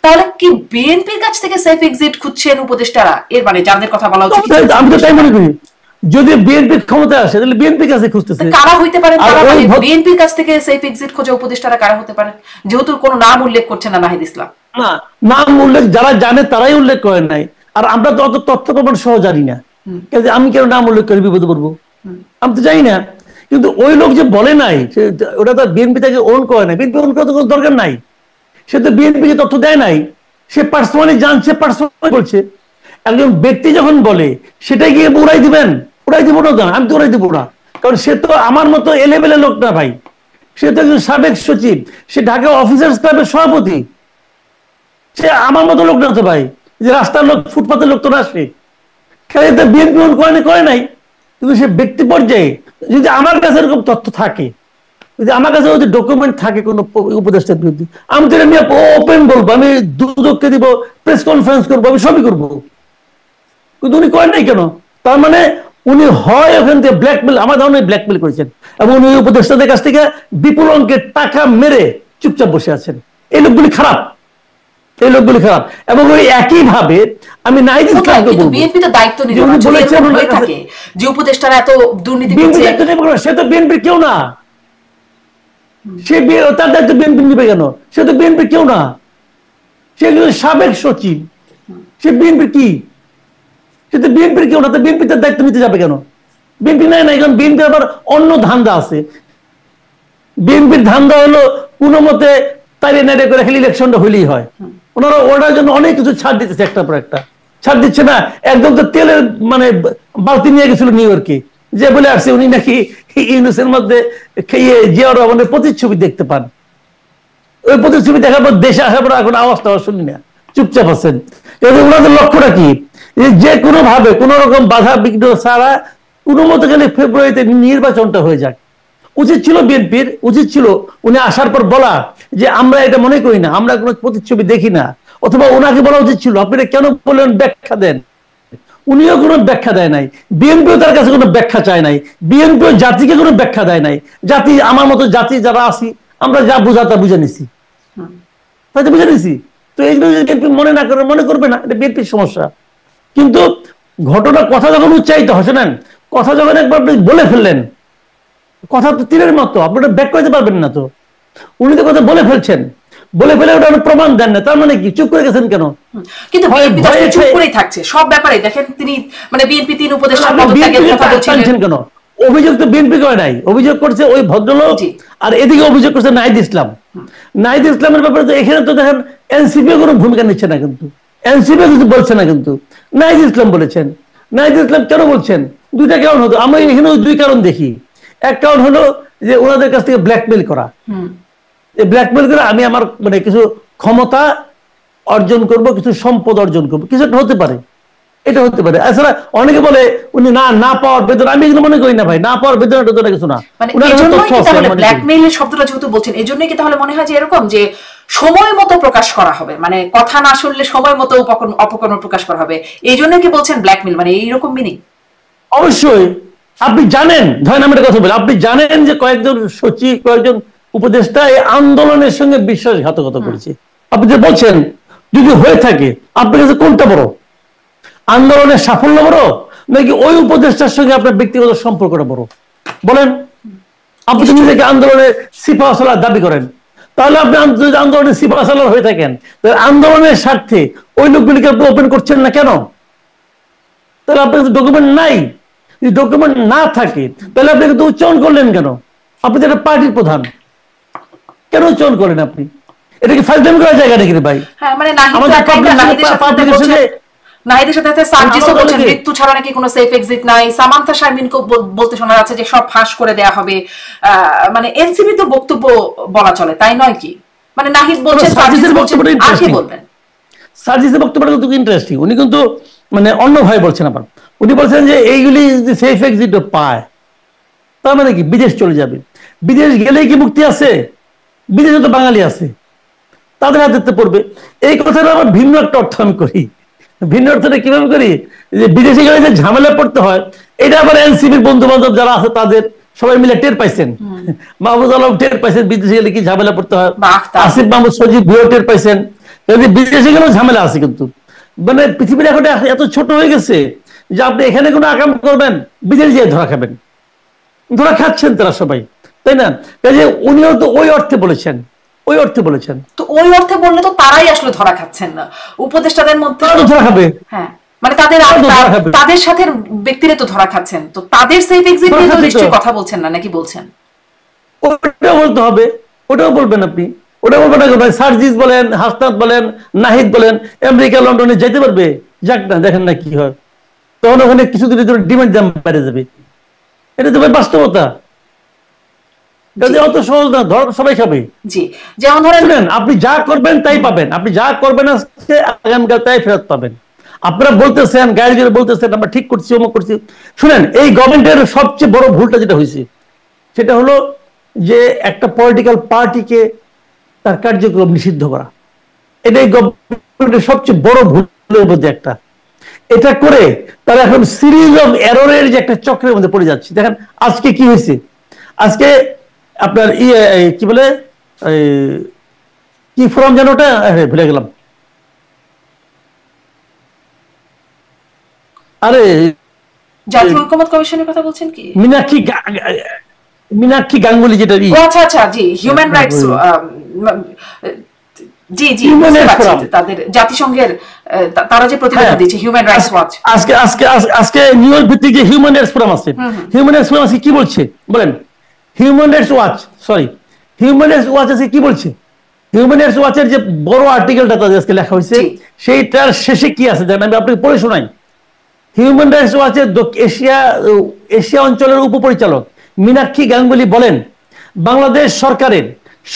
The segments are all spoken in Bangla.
তাহলে কি বিএনপির কাছ থেকে সেফ এক্সিট খুঁজছেন উপদেষ্টারা? এর মানে যাদের কথা বলা উচিত, আমি তো তাই মনে করি। যদি বিএনপির ক্ষমতা আসে তাহলে বিএনপির কাছে খুঁজতেছে। কারা হইতে পারেন তারা? মানে বিএনপির কাছ থেকে সেফ এক্সিট খোঁজা উপদেষ্টারা কারা হতে পারেন? যেহেতু কোনো নাম উল্লেখ করছে না নাহিদ ইসলাম। না, নাম উল্লেখ যারা জানে তারাই উল্লেখ করেন নাই, আর আমরা তো অত তথ্য প্রমাণ সহ জানি না। আমি কেন নাম উল্লেখ করে বিপদে পড়বো? আমি তো জানি না। কিন্তু ওই লোক যে বলে নাই, ওটা তো বিএনপি তাকে ওন করে নাই। বিএনপি ওন করার তো কোনো দরকার নাই। সে তো বিএনপিকে তথ্য দেয় নাই, সে পার্সোনালি জানছে, পার্সোনালি বলছে। একজন ব্যক্তি যখন বলে সেটাই গিয়ে উড়াই দিবেন? উড়াই দিব না, আমি তো উড়াই দিব না। কারণ সে তো আমার মতো এলেবেলে লোক না ভাই। সে তো একজন সাবেক সচিব, সে ঢাকা অফিসার্স ক্লাবের সভাপতি। সে আমার মতো লোক না তো ভাই, যে রাস্তার লোক, ফুটপাতের লোক তো না। সে বিএনপি করে নাই। কিন্তু সে ব্যক্তি পর্যায়ে যদি আমার কাছে এরকম তথ্য থাকে, যদি আমার কাছে যদি ডকুমেন্ট থাকে কোন উপদেষ্টার বিরুদ্ধে, আমি তো এটা ওপেন বলবো, আমি দুদককে দিব, প্রেস কনফারেন্স করবো, আমি সবই করবো। কিন্তু উনি করেন নাই কেন? তার মানে উনি হয় ওখান থেকে ব্ল্যাকমেল, আমার ধরনের ব্ল্যাকমেল করেছেন, এবং উনি উপদেষ্টাদের কাছ থেকে বিপুল অঙ্কের টাকা মেরে চুপচাপ বসে আছেন। এই লোকগুলি খারাপ, এই লোকগুলি খারাপ। এবং ওই একই ভাবে আমি নাহিদ ইসলামকে বলবো, বিএনপি তো দায়িত্ব নিবে না, যে উপদেষ্টারা এত দুর্নীতি করছে। সে তো বিএনপির কেউ না, সে তার দায়িত্ব বিএনপি নিবে কেন? সে তো বিএনপির কেউ না, সে একজন সাবেক সচিব। সে বিএনপির কি? সে তো বিএনপির কেউ না, তো বিএনপি তার দায়িত্ব নিতে যাবে কেন? বিএনপি নেয় না, কারণ বিএনপি আবার অন্য ধান্দা আছে। বিএনপির ধান্দা হলো কোনো মতে তাইরে নাইরে করে হেলি ইলেকশনটা হইলেই হয়। ওনারা ওটার জন্য অনেক কিছু ছাড় দিতেছে, একটার পর একটা ছাড় দিচ্ছে না। একদম তো তেলের মানে বালতি নিয়ে গেছিল নিউ ইয়র্কে, যে বলে আসছে উনি নাকি ইউনুসের মধ্যে খেয়ে জিয়াউর রহমানের প্রতিচ্ছবি দেখতে পান। ওই প্রতিচ্ছবি দেখার পর দেশে আসার পর এখন আওয়াজ টাওয়াজ শুনি না, চুপচাপ আছেন। ওনাদের লক্ষ্যটা কি? যে কোনো ভাবে কোন রকম বাধা বিঘ্ন ছাড়া কোনো মতো গেলে ফেব্রুয়ারিতে নির্বাচনটা হয়ে যাক। উচিত ছিল বিএনপির, উচিত ছিল উনি আসার পর বলা যে আমরা এটা মনে করি না, আমরা কোনো প্রতিচ্ছবি দেখি না। অথবা ওনাকে বলা উচিত ছিল আপনি কেন বললেন, ব্যাখ্যা দেন। উনিও কোনো ব্যাখ্যা দেয় নাই, বিএনপিও তার কাছে কোনো ব্যাখ্যা চায় নাই, বিএনপিও জাতিকে কোনো ব্যাখ্যা দেয় নাই। জাতি, আমার মতো জাতি যারা আছি, আমরা যা বুঝা তা বুঝে নিছি, তাই তো বুঝে নিছি। তো এইগুলো যদি বিএনপি মনে না করে, মনে করবে না, এটা বিএনপির সমস্যা। কিন্তু ঘটনা, কথা যখন উচ্চারিত হয়, শোনেন, কথা যখন একবার আপনি বলে ফেললেন, কথা তো তীরের মতো, আপনি ওটা ব্যাক করতে পারবেন না। তো উনি তো কথা বলে ফেলছেন, বলে ফেলে ওটা প্রমাণ দেন না, তার মানে কি চুপ করে গেছেন কেন? কিন্তু বিএনপি চুপ করেই থাকছে সব ব্যাপারে। দেখেন তিনি মানে বিএনপি 3 উপদেষ্টা পদত্যাগের কথা বলছিলেন কেন? অভিযোগ তো বিএনপি করে নাই, অভিযোগ করছে ওই ভদ্রলোক, আর এদিকে অভিযোগ করছে নাহিদ ইসলাম। নাহিদ ইসলামের ব্যাপারে তো এখানে তো দেখেন এনসিপি কোনো ভূমিকা নিচ্ছে না, কিন্তু এনসিপি কিছু বলছে না, কিন্তু নাহিদ ইসলাম বলেছেন। নাহিদ ইসলাম কেন বলছেন? দুইটা কারণ হতো, আমি এখানে ওই 2 কারণ দেখি। এক কারণ হলো যে ওনাদের কাছ থেকে ব্ল্যাকমেল করা। এই ব্ল্যাকমেল করে আমি আমার মানে কিছু ক্ষমতা অর্জন করব, কিছু সম্পদ অর্জন করব, কিছু একটা হতে পারে, এটা হতে পারে। আসলে অনেকে বলে উনি না পাওয়ার বেদনা, আমি এগুলো মনে করি না ভাই। না পাওয়ার বেদনাটা তো কিছু না। ব্ল্যাকমেইলের শব্দটা যেহেতু বলছেন, এই জন্যই কি তাহলে মনে হয় যে এরকম যে সময় মতো প্রকাশ করা হবে, মানে কথা না শুনলে সময় মতো অপকর্ম প্রকাশ করা হবে, এই জন্য কি বলছেন ব্ল্যাকমেইল, মানে এইরকম মিনিং? অবশ্যই। আপনি জানেন, ধরেন আমি একটা কথা বলি, আপনি জানেন যে কয়েকজন সচিব, কয়েকজন উপদেষ্টা এই আন্দোলনের সঙ্গে বিশ্বাসঘাতকতা করেছে। আপনি যে বলছেন যদি হয়ে থাকে, আপনার কাছে কোনটা বড়? আন্দোলনের সাফল্য বড়, নাকি ওই উপদেষ্টার সঙ্গে আপনার ব্যক্তিগত সম্পর্কটা বড়? বলেন। আপনি নিজেকে আন্দোলনের সিপাহ সালার দাবি করেন, তাহলে আপনি যদি আন্দোলনের সিপাহ সালার হয়ে থাকেন, তাহলে আন্দোলনের স্বার্থে ওই লোকগুলিকে আপনি ওপেন করছেন না কেন? তাহলে আপনার কাছে ডকুমেন্ট নাই। যদি ডকুমেন্ট না থাকে তাহলে আপনি কিন্তু উচ্চারণ করলেন কেন? আপনি তো একটা পার্টির প্রধান, কেন উচ্চারণ করেন আপনি? এটা কি ফাইল টাইম করার জায়গা নাকি ভাই? মানে নাহিদের সাথে সার্জিসও বলছেন মৃত্যু ছাড়া নাকি কোনো সেফ এক্সিট নাই। সামান্থা শারমিনকে বলতে শোনা যাচ্ছে যে সব ফাঁস করে দেয়া হবে। মানে এনসিপি তো বক্তব্য বলা চলে, তাই নয় কি? মানে নাহিদ বলছেন, সার্জিসের বক্তব্যটা আর কি বলবেন? সার্জিসের বক্তব্যটা কিন্তু ইন্টারেস্টিং। উনি কিন্তু মানে অন্য ভাই বলছেন। আবার উনি বলছেন যে এইগুলি যদি সেফ এক্সিট পায় তার মানে কি বিদেশ চলে যাবে। বিদেশ গেলেই কি মুক্তি আছে? বিদেশে তো বাঙালি আছে, তাদের হাতে পড়বে। এই কথাটা আবার ভিন্ন একটা অর্থ আমি করি। ভিন্ন অর্থটা কিভাবে করি? যে বিদেশে গেলে যে ঝামেলা পড়তে হয়, এটা আবার এনসিপির বন্ধু বান্ধব যারা আছে তাদের সবাই মিলে টের পাইছেন। মাহফুজ আলম টের পাইছেন বিদেশে গেলে কি ঝামেলা পড়তে হয়, আসিফ মাহমুদ সজীব ভিও টের পাইছেন, বিদেশে গেলেও ঝামেলা আছে কিন্তু, মানে পৃথিবীর এখন এত ছোট হয়ে গেছে যে আপনি এখানে কোনো আকাম করবেন বিদেশে যেয়ে ধরা খাবেন, ধরা খাচ্ছেন তারা সবাই, তাই না? কাজে উনিও তো ওই অর্থে বলেছেন, ওই অর্থে বলেছেন। তো ওই অর্থে বললে তো তারাই আসলে ধরা খাচ্ছেন না, উপদেষ্টাদের মধ্যে ধরা খাবে। হ্যাঁ, মানে তাদের সাথে ব্যক্তিরা তো ধরা খাচ্ছেন, তো তাদের সেফ এক্সিট নিয়ে তো নিশ্চয়ই কথা বলছেন না, নাকি বলছেন? ওটাও বলতে হবে, ওটাও বলবেন আপনি, ওটা বলবেন না ভাই? সার্জিস বলেন, হাসনাত বলেন, নাহিদ বলেন, আমেরিকা লন্ডনে যেতে পারবে, যাক না, দেখেন না কি হয়, তখন ওখানে কিছুদিনের জন্য ডিমান্ড দাম বেড়ে যাবে। এটা তো ভাই বাস্তবতা, অত সহজ না, ধর সবাই খাবে। জি, যেমন ধরেন আপনি যা করবেন তাই পাবেন, আপনি যা করবেন আজকে আগামীকাল তাই ফেরত পাবেন। আপনারা বলতেছেন, গাড়ি জোরে বলতেছেন আমরা ঠিক করছি, অমুক করছি। শুনেন, এই গভর্নমেন্টের সবচেয়ে বড় ভুলটা যেটা হয়েছে সেটা হলো যে একটা পলিটিক্যাল পার্টিকে তার কার্যক্রম নিষিদ্ধ করা। এটাই গভর্নমেন্টের সবচেয়ে বড় ভুলের মধ্যে একটা। এটা করে তারা এখন সিরিজ অফ এররের যে একটা চক্রের মধ্যে পড়ে যাচ্ছে। দেখেন আজকে কি হয়েছে, আজকে আপনার কি বলে কি ফোরাম যেন, ওটা ভুলে গেলাম, আরে জাতীয় ঐকমত্য কমিশনের কথা বলছেন কি? মীনাক্ষী গাঙ্গুলি, যেটা আচ্ছা আচ্ছা, জি, হিউম্যান রাইটস, জি জি, তাদের জাতিসংঘের তারা যে প্রতিবেদন দিচ্ছে, হিউম্যান রাইটস ওয়াচ। আজকে নিউ ইয়র্ক ভিত্তিক যে হিউম্যান রাইটস ফোরাম আছে, হিউম্যান রাইটস ফোরাম আছে কি বলছে বলেন? Human rights watch, sorry, human rights watch আছে কি বলছে? হিউম্যান রাইটস ওয়াচের যে বড় আর্টিকেলটা তাদের আজকে লেখা হয়েছে, সেইটার শেষে কি আছে জানেন? আমি আপনাকে পড়ে শোনাই। হিউম্যান রাইটস ওয়াচের এশিয়া অঞ্চলের উপপরিচালক মীনাক্ষী গাঙ্গুলি বলেন, বাংলাদেশ সরকারের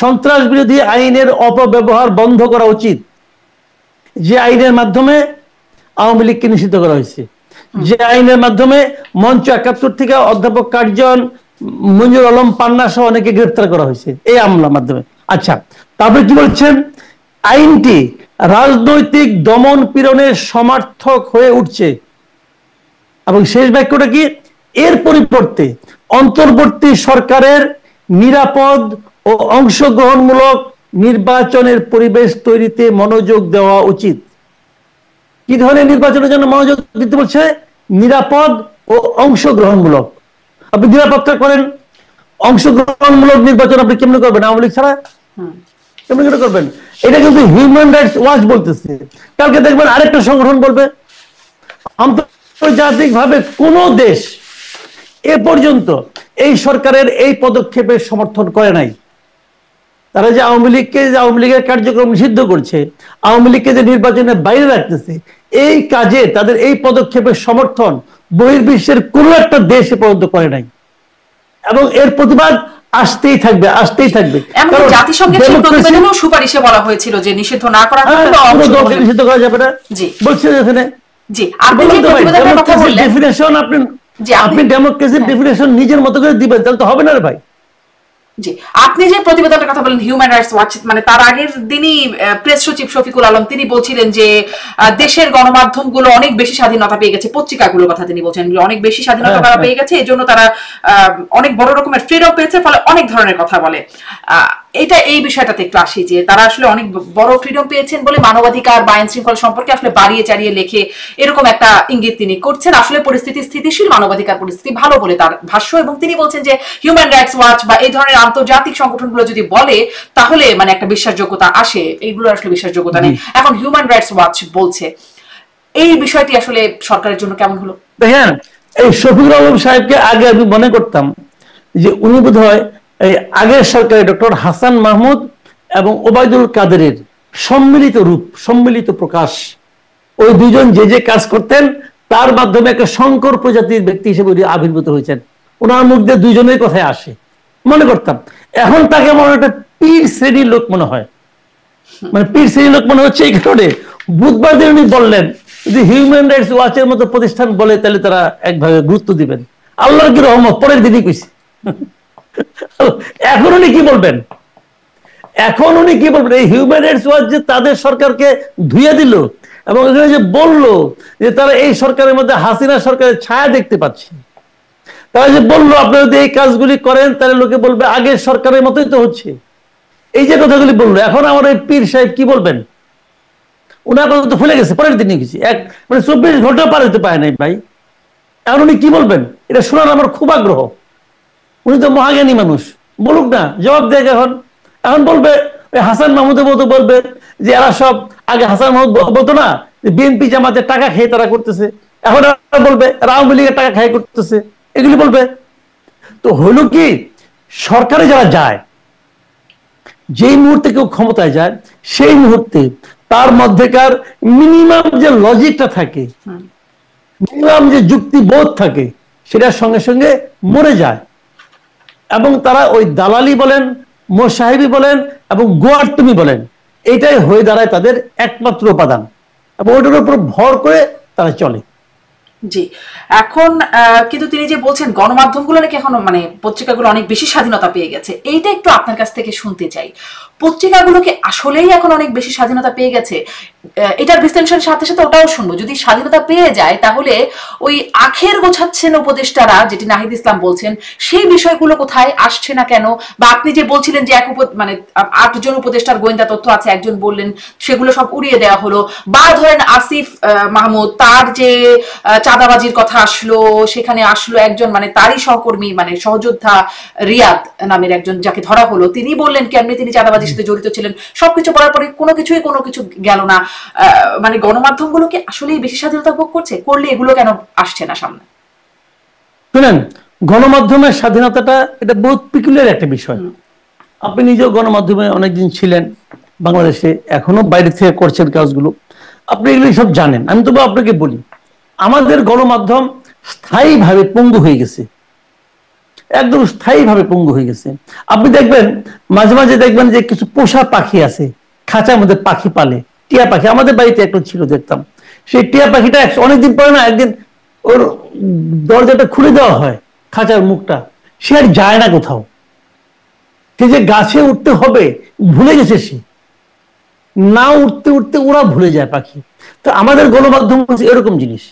সন্ত্রাস বিরোধী আইনের অপব্যবহার বন্ধ করা উচিত, যে আইনের মাধ্যমে আওয়ামী লীগকে নিষিদ্ধ করা হয়েছে, যে আইনের মাধ্যমে মঞ্চ ৭১ থেকে অধ্যাপক কার্জন, মঞ্জুর আলম পান্না সহ অনেকে গ্রেফতার করা হয়েছে এই আমলার মাধ্যমে। আচ্ছা, তারপরে কি বলছেন? আইনটি রাজনৈতিক দমন পীড়নের সমর্থক হয়ে উঠছে, এবং শেষ বাক্যটা কি? এর পরিবর্তে অন্তর্বর্তী সরকারের নিরাপদ ও অংশগ্রহণমূলক নির্বাচনের পরিবেশ তৈরিতে মনোযোগ দেওয়া উচিত। কি ধরনের নির্বাচনের জন্য মনোযোগ দিতে বলছে? নিরাপদ ও অংশগ্রহণমূলক। আপনি নিরাপত্তা করেন, অংশগ্রহণমূলক নির্বাচন আপনি কেমনে করবেন? আওয়ামী লীগ ছাড়া কেমন করে করবেন? এটা কিন্তু হিউম্যান রাইটস ওয়াচ বলতেছে। কালকে দেখবেন আরেকটা সংগঠন বলবে। আন্তর্জাতিক ভাবে কোন দেশ এ পর্যন্ত এই সরকারের এই পদক্ষেপের সমর্থন করে নাই। তারা যে আওয়ামী লীগের কার্যক্রম নিষিদ্ধ করছে, আওয়ামী লীগকে যে নির্বাচনের বাইরে রাখতেছে, এই কাজে তাদের এই পদক্ষেপের সমর্থন বহির্বিশ্বের কোন একটা দেশ এ পর্যন্ত করে নাই, এবং এর প্রতিবাদ আসতেই থাকবে, আসতেই থাকবে। জাতিসংঘের সেই প্রতিবেদনেও সুপারিশে বলা হয়েছিল যে নিষিদ্ধ না করা হবে, নিষিদ্ধ করা যাবে না, বলছে এখানে। জি, আপনি যে প্রতিবেদনের কথা বললেন, ডেফিনিশন আপনি ডেমোক্রেসির ডেফিনিশন নিজের মতো করে দিবেন, তাহলে তো হবে না রে ভাই। জি, আপনি যে প্রতিবেদনের কথা বলেন হিউম্যান রাইটস ওয়াচ, মানে তার আগের দিনই প্রেস সচিব শফিকুল আলম তিনি বলছিলেন যে দেশের গণমাধ্যমগুলো অনেক বেশি স্বাধীনতা পেয়ে গেছে, পত্রিকাগুলোর কথা তিনি বলছেন অনেক বেশি স্বাধীনতা তারা পেয়ে গেছে, এজন্য তারা অনেক বড় রকমের ফ্রিডম পেয়েছে, ফলে অনেক ধরনের কথা বলে। এটা এই বিষয়টাতে একটু আসি যে তারা আসলে অনেক বড় ফ্রিডম পেয়েছেন বলে মানবাধিকার বা আইন শৃঙ্খলা সম্পর্কে আসলে বাড়িয়ে চাড়িয়ে লেখে, এরকম একটা ইঙ্গিত তিনি করছেন। আসলে পরিস্থিতি স্থিতিশীল, মানবাধিকার পরিস্থিতি ভালো বলে তার ভাষ্য, এবং তিনি বলছেন যে হিউম্যান রাইটস ওয়াচ বা এই ধরনের আন্তর্জাতিক সংগঠনগুলো যদি বলে তাহলে মানে একটা বিশ্বাসযোগ্যতা আসে, এইগুলো আসলে বিশ্বাসযোগ্যতা নেই। এখন হিউম্যান রাইটস ওয়াচ বলছে, এই বিষয়টি আসলে সরকারের জন্য কেমন হলো? দেখেন, এই শফিকুল আলম সাহেবকে আগে আমি মনে করতাম যে উনি বোধহয় এই আগের সরকারে ডক্টর হাসান মাহমুদ এবং ওবায়দুল কাদেরের সম্মিলিত রূপ, সম্মিলিত প্রকাশ। ওই দুজন যে যে কাজ করতেন তার মাধ্যমে একটা সংকর প্রজাতির ব্যক্তি হিসেবে উনি আবির্ভূত হয়েছেন। ওনার মধ্যে দুজনের কথাই আসে মনে করতাম। এখন তাকে মনে একটা পীর শ্রেণীর লোক মনে হয়, মানে পীর শ্রেণীর লোক মনে হচ্ছে। এই কারণে বুধবার দিন উনি বললেন যদি হিউম্যান রাইটস ওয়াচের মতো প্রতিষ্ঠান বলে তাহলে তারা একভাবে গুরুত্ব দিবেন। আল্লাহর কি রহমত, পরের দিনই কইছে। এখন উনি কি বলবেন? এখন উনি কি বলবেন? এই হিউম্যান রাইটস ওয়াচ যে তাদের সরকারকে ধুয়ে দিল এবং যে বললো যে তারা এই সরকারের মধ্যে হাসিনা সরকারের ছায়া দেখতে পাচ্ছে, তারা যে বললো আপনারা যদি এই কাজগুলি করেন তাহলে লোকে বলবে আগের সরকারের মতোই তো হচ্ছে, এই যে কথাগুলি বললো। এখন আমার এই পীর সাহেব কি বলবেন? ওনার কথা তো ভুলে গেছে, পরের দিনই গেছি, মানে 24 ঘন্টা পার হতে পারে নাই ভাই। এখন উনি কি বলবেন এটা শোনার আমার খুব আগ্রহ। উনি তো মহাজ্ঞানী মানুষ, বলুক না, জবাব দেয়। এখন এখন বলবে ওই হাসান মাহমুদের মতো বলবে যে এরা সব, আগে হাসান মাহমুদ বলতো না যে বিএনপি জামাতের টাকা খেয়ে তারা করতেছে, এখন বলবে আওয়ামী লীগের টাকা খেয়ে করতেছে, এগুলি বলবে। তো হইল কি, সরকারে যারা যায়, যেই মুহূর্তে কেউ ক্ষমতায় যায় সেই মুহূর্তে তার মধ্যেকার মিনিমাম যে লজিকটা থাকে, মিনিমাম যে যুক্তিবোধ থাকে, সেটার সঙ্গে সঙ্গে মরে যায়। এবং তারা ওই দালালি বলেন, মোসাহেবি বলেন এবং গোয়ার্তুমি বলেন, এটাই হয়ে দাঁড়ায় তাদের একমাত্র উপাদান, এবং ওটার উপর ভর করে তারা চলে। জি, এখন কিন্তু তিনি যে বলছেন গণমাধ্যমগুলো নাকি এখন মানে পত্রিকাগুলো অনেক বেশি স্বাধীনতা পেয়ে গেছে, এইটা একটু আপনার কাছ থেকে শুনতে চাই। পত্রিকাগুলোকে আসলেই এখন অনেক বেশি স্বাধীনতা পেয়ে গেছে? এটার বিশ্লেষণের সাথে সাথে ওটাও শুনবো, যদি স্বাধীনতা পেয়ে যায় তাহলে ওই আখের গোছাচ্ছেন উপদেষ্টারা, যেটি নাহিদ ইসলাম বলছেন, সেই বিষয়গুলো কোথায় আসছে না কেন? বা আপনি যে বলছিলেন যে মানে 8 জন উপদেষ্টার গোয়েন্দা তথ্য আছে, একজন বললেন সেগুলো সব উড়িয়ে দেওয়া হলো, বা ধরেন আসিফ মাহমুদ, তার যে চাঁদাবাজির কথা আসলো, সেখানে আসলো একজন মানে তারই সহকর্মী, মানে সহযোদ্ধা রিয়াদ নামের একজন, যাকে ধরা হলো, তিনি বললেন কেমনি তিনি চাঁদাবাজির সাথে জড়িত ছিলেন। সবকিছু পড়ার পরে কোনো কিছু গেল না। মানে গণমাধ্যমগুলোকে আসলেই বেশি স্বাধীনতা ভোগ করছে? করলে এগুলো কেন আসছে না সামনে? শুনেন, গণমাধ্যমের স্বাধীনতাটা এটা বহুত পিকুলিয়ার একটা বিষয়। আপনি নিজেও গণমাধ্যমে অনেকদিন ছিলেন বাংলাদেশে, এখনো বাইরে থেকে করছেন কাজগুলো, আপনি এগুলো সব জানেন। আমি তবু আপনাকে বলি, আমাদের গণমাধ্যম স্থায়ীভাবে পঙ্গু হয়ে গেছে, একদম স্থায়ীভাবে পঙ্গু হয়ে গেছে। আপনি দেখবেন মাঝে মাঝে দেখবেন যে কিছু পোষা পাখি আছে, খাঁচার মধ্যে পাখি পালে, টিয়া পাখি। আমাদের বাড়িতে একটা ছিল, দেখতাম। সেই টিয়া পাখিটা অনেকদিন পরে না একদিন ওর দরজাটা খুলে দেওয়া হয়, খাঁচার মুখটা, সে আর যায় না কোথাও। সে যে গাছে উঠতে হবে ভুলে গেছে, সে না উঠতে উঠতে ওরা ভুলে যায় পাখি। তো আমাদের গণমাধ্যম এরকম জিনিস।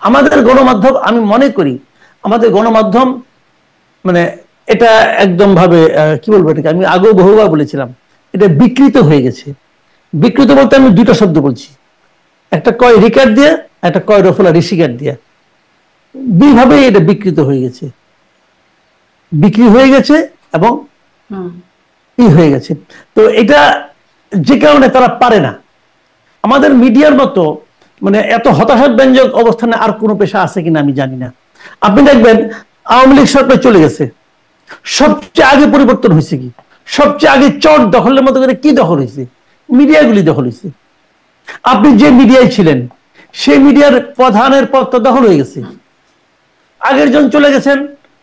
আমাদের গণমাধ্যম, আমি মনে করি আমাদের গণমাধ্যম মানে এটা একদম ভাবে কি বলবো এটাকে, আমি আগেও বহুবার বলেছিলাম, এটা বিকৃত হয়ে গেছে। বিকৃত বলতে আমি দুটো শব্দ বলছি, একটা কয় রিকার্ড দিয়ে, একটা কয় রফলা ঋষিকার দিয়ে। দুইভাবে এটা বিকৃত হয়ে গেছে, বিক্রি হয়ে গেছে এবং হয়ে গেছে। তো এটা যে কারণে তারা পারে না। আমাদের মিডিয়ার মতো মানে এত হতাশাব্যঞ্জক অবস্থানে আর কোনো পেশা আছে কিনা আমি জানি না। আপনি দেখবেন আওয়ামী লীগ সরকার চলে গেছে, সবচেয়ে আগে পরিবর্তন হয়েছে কি? সবচেয়ে আগে চট দখলের মতো করে কি দখল হয়েছে? মিডিয়াগুলি দখল হয়েছে। আপনি যে মিডিয়ায় ছিলেন সেই মিডিয়ার প্রধানের পদটা দখল হয়ে গেছে। আগের জন চলে গেছেন,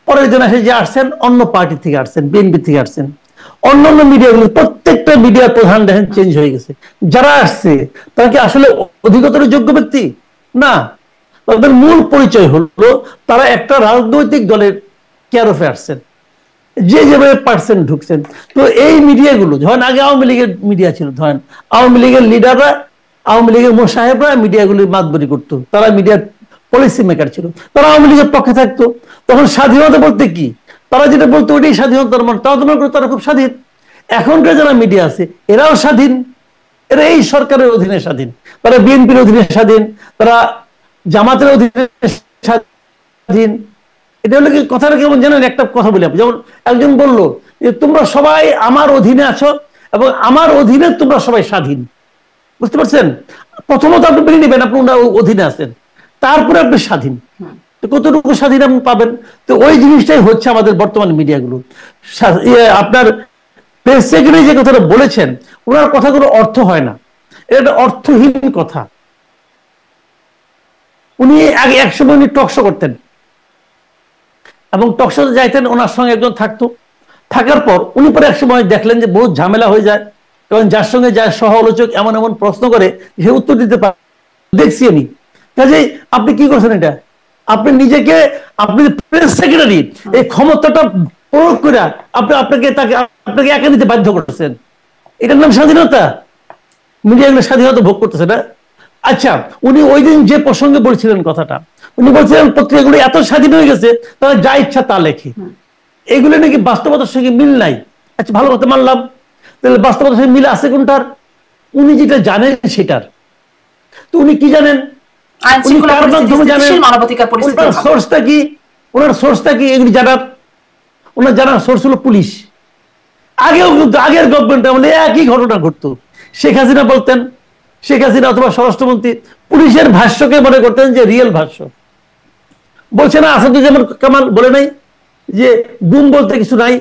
পরের জন এসে যে আসছেন অন্য পার্টি থেকে আসছেন, বিএনপি থেকে আসছেন। অন্যান্য মিডিয়াগুলো প্রত্যেকটা মিডিয়ার প্রধান দেখেন চেঞ্জ হয়ে গেছে। যারা আসছে তারা কি আসলে অধিকতর যোগ্য ব্যক্তি? না, তাদের মূল পরিচয় হলো তারা একটা রাজনৈতিক দলের কেয়ারফে আসছেন, যে যেভাবে পারছেন ঢুকছেন। তো এই মিডিয়াগুলো, ধরেন আগে আওয়ামী লীগের মিডিয়া ছিল, ধরেন আওয়ামী লীগের লিডাররা, আওয়ামী লীগের মোসাহেবরা মিডিয়াগুলির মাতবরি করতো, তারা মিডিয়ার পলিসি মেকার ছিল, তারা আওয়ামী লীগের পক্ষে থাকতো। তখন স্বাধীনতা বলতে কি? তারা যেটা বলতো ওইটাই স্বাধীনতার মানে, তারা তো মনে করতো তারা খুব স্বাধীন। এখনকার যারা মিডিয়া আছে এরাও স্বাধীন, এরা এই সরকারের অধীনে স্বাধীন, তারা বিএনপির অধীনে স্বাধীন, তারা জামাতের অধীনে স্বাধীন। এটা হলো কি কথাটা কেমন জানেন? একটা কথা বলি, যেমন একজন বললো যে তোমরা সবাই আমার অধীনে আছো এবং আমার অধীনে তোমরা সবাই স্বাধীন। বুঝতে পারছেন? প্রথমত আপনি মেনে নেবেন আপনি ওনার অধীনে আছেন, তারপরে আপনি স্বাধীন। কতটুকু স্বাধীন আপনি পাবেন? তো ওই জিনিসটাই হচ্ছে আমাদের বর্তমান মিডিয়াগুলো। আপনার প্রেস সেক্রেটারি যে কথাটা বলেছেন, ওনার কথাগুলো অর্থ হয় না, এটা অর্থহীন কথা। উনি আগে একসময় উনি টকশো করতেন এবং টকশোতে যাইতেন, ওনার সঙ্গে একজন থাকতো, থাকার পর উনি পরে একসময় দেখলেন যে বহুত ঝামেলা হয়ে যায়, কারণ যার সঙ্গে যার সহ আলোচক এমন এমন প্রশ্ন করে সে উত্তর দিতে পারে, দেখছি আমি। কাজেই আপনি কি করছেন? এটা আপনি নিজেকে, আপনি প্রেস সেক্রেটারি, এই ক্ষমতাটা প্রয়োগ করে আপনাকে একা নিতে বাধ্য করছেন। এটার নাম স্বাধীনতা? মিডিয়াগুলো স্বাধীনতা ভোগ করতেছে না। আচ্ছা, উনি ওই দিন যে প্রসঙ্গে বলছিলেন কথাটা, উনি বলছিলেন পত্রিকাগুলো এত স্বাধীন হয়ে গেছে তারা যা ইচ্ছা তা লেখে, এগুলো নাকি বাস্তবতার সঙ্গে মিল নাই। আচ্ছা, ভালো কথা মানলাম, তাহলে বাস্তবতার সঙ্গে মিল আছে কোনটার? উনি যেটা জানেন সেটার। তো উনি কি জানেন, আইন উনি শৃঙ্খলা কার পরিস্থিতি মাধ্যমে জানেন, স্থিতিশীল, মানবাধিকার পরিস্থিতি ওনার ভালো। সোর্সটা কি, ওনার সোর্সটা কি এগুলি জানার? ওনার জানার সোর্স হলো পুলিশ। আগেও কিন্তু আগের গভর্নমেন্ট আমলে একই ঘটনা ঘটতো। শেখ হাসিনা বলতেন, শেখ হাসিনা অথবা স্বরাষ্ট্রমন্ত্রী পুলিশের ভাষ্যকে মনে করতেন যে রিয়েল ভাষ্য। বলছে না আসাদুজ্জামান কামাল বলে নাই যে গুম বলতে কিছু নাই,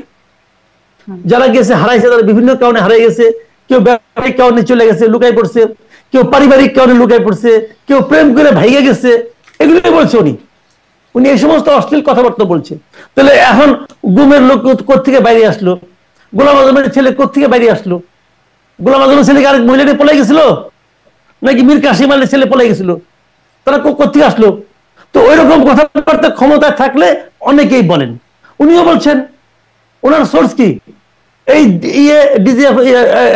যারা গেছে হারাইছে তারা বিভিন্ন কারণে হারাই গেছে, কেউ ব্যবসায়িক কারণে চলে গেছে লুকাই পড়ছে, কেউ পারিবারিক কারণে লুকাই পড়ছে, কেউ প্রেম করে ভাইগে গেছে, এগুলোই বলছে উনি। উনি এই সমস্ত অশ্লীল কথাবার্তা বলছে। তাহলে এখন গুমের লোক কোত্থেকে বাইরে আসলো? গোলাম আজমের ছেলে কোত্থেকে বাইরে আসলো? গোলাম আজমের ছেলেকে আরেক মহিলাটি পলাই গেছিল, নাকি মীর কাসিম আলীর ছেলে পলাই গেছিল? তারা কোত্থেকে আসলো? তো ওই রকম কথাবার্তা ক্ষমতায় থাকলে অনেকেই বলেন। উনিও বলছেন। ওনার সোর্স কি? এই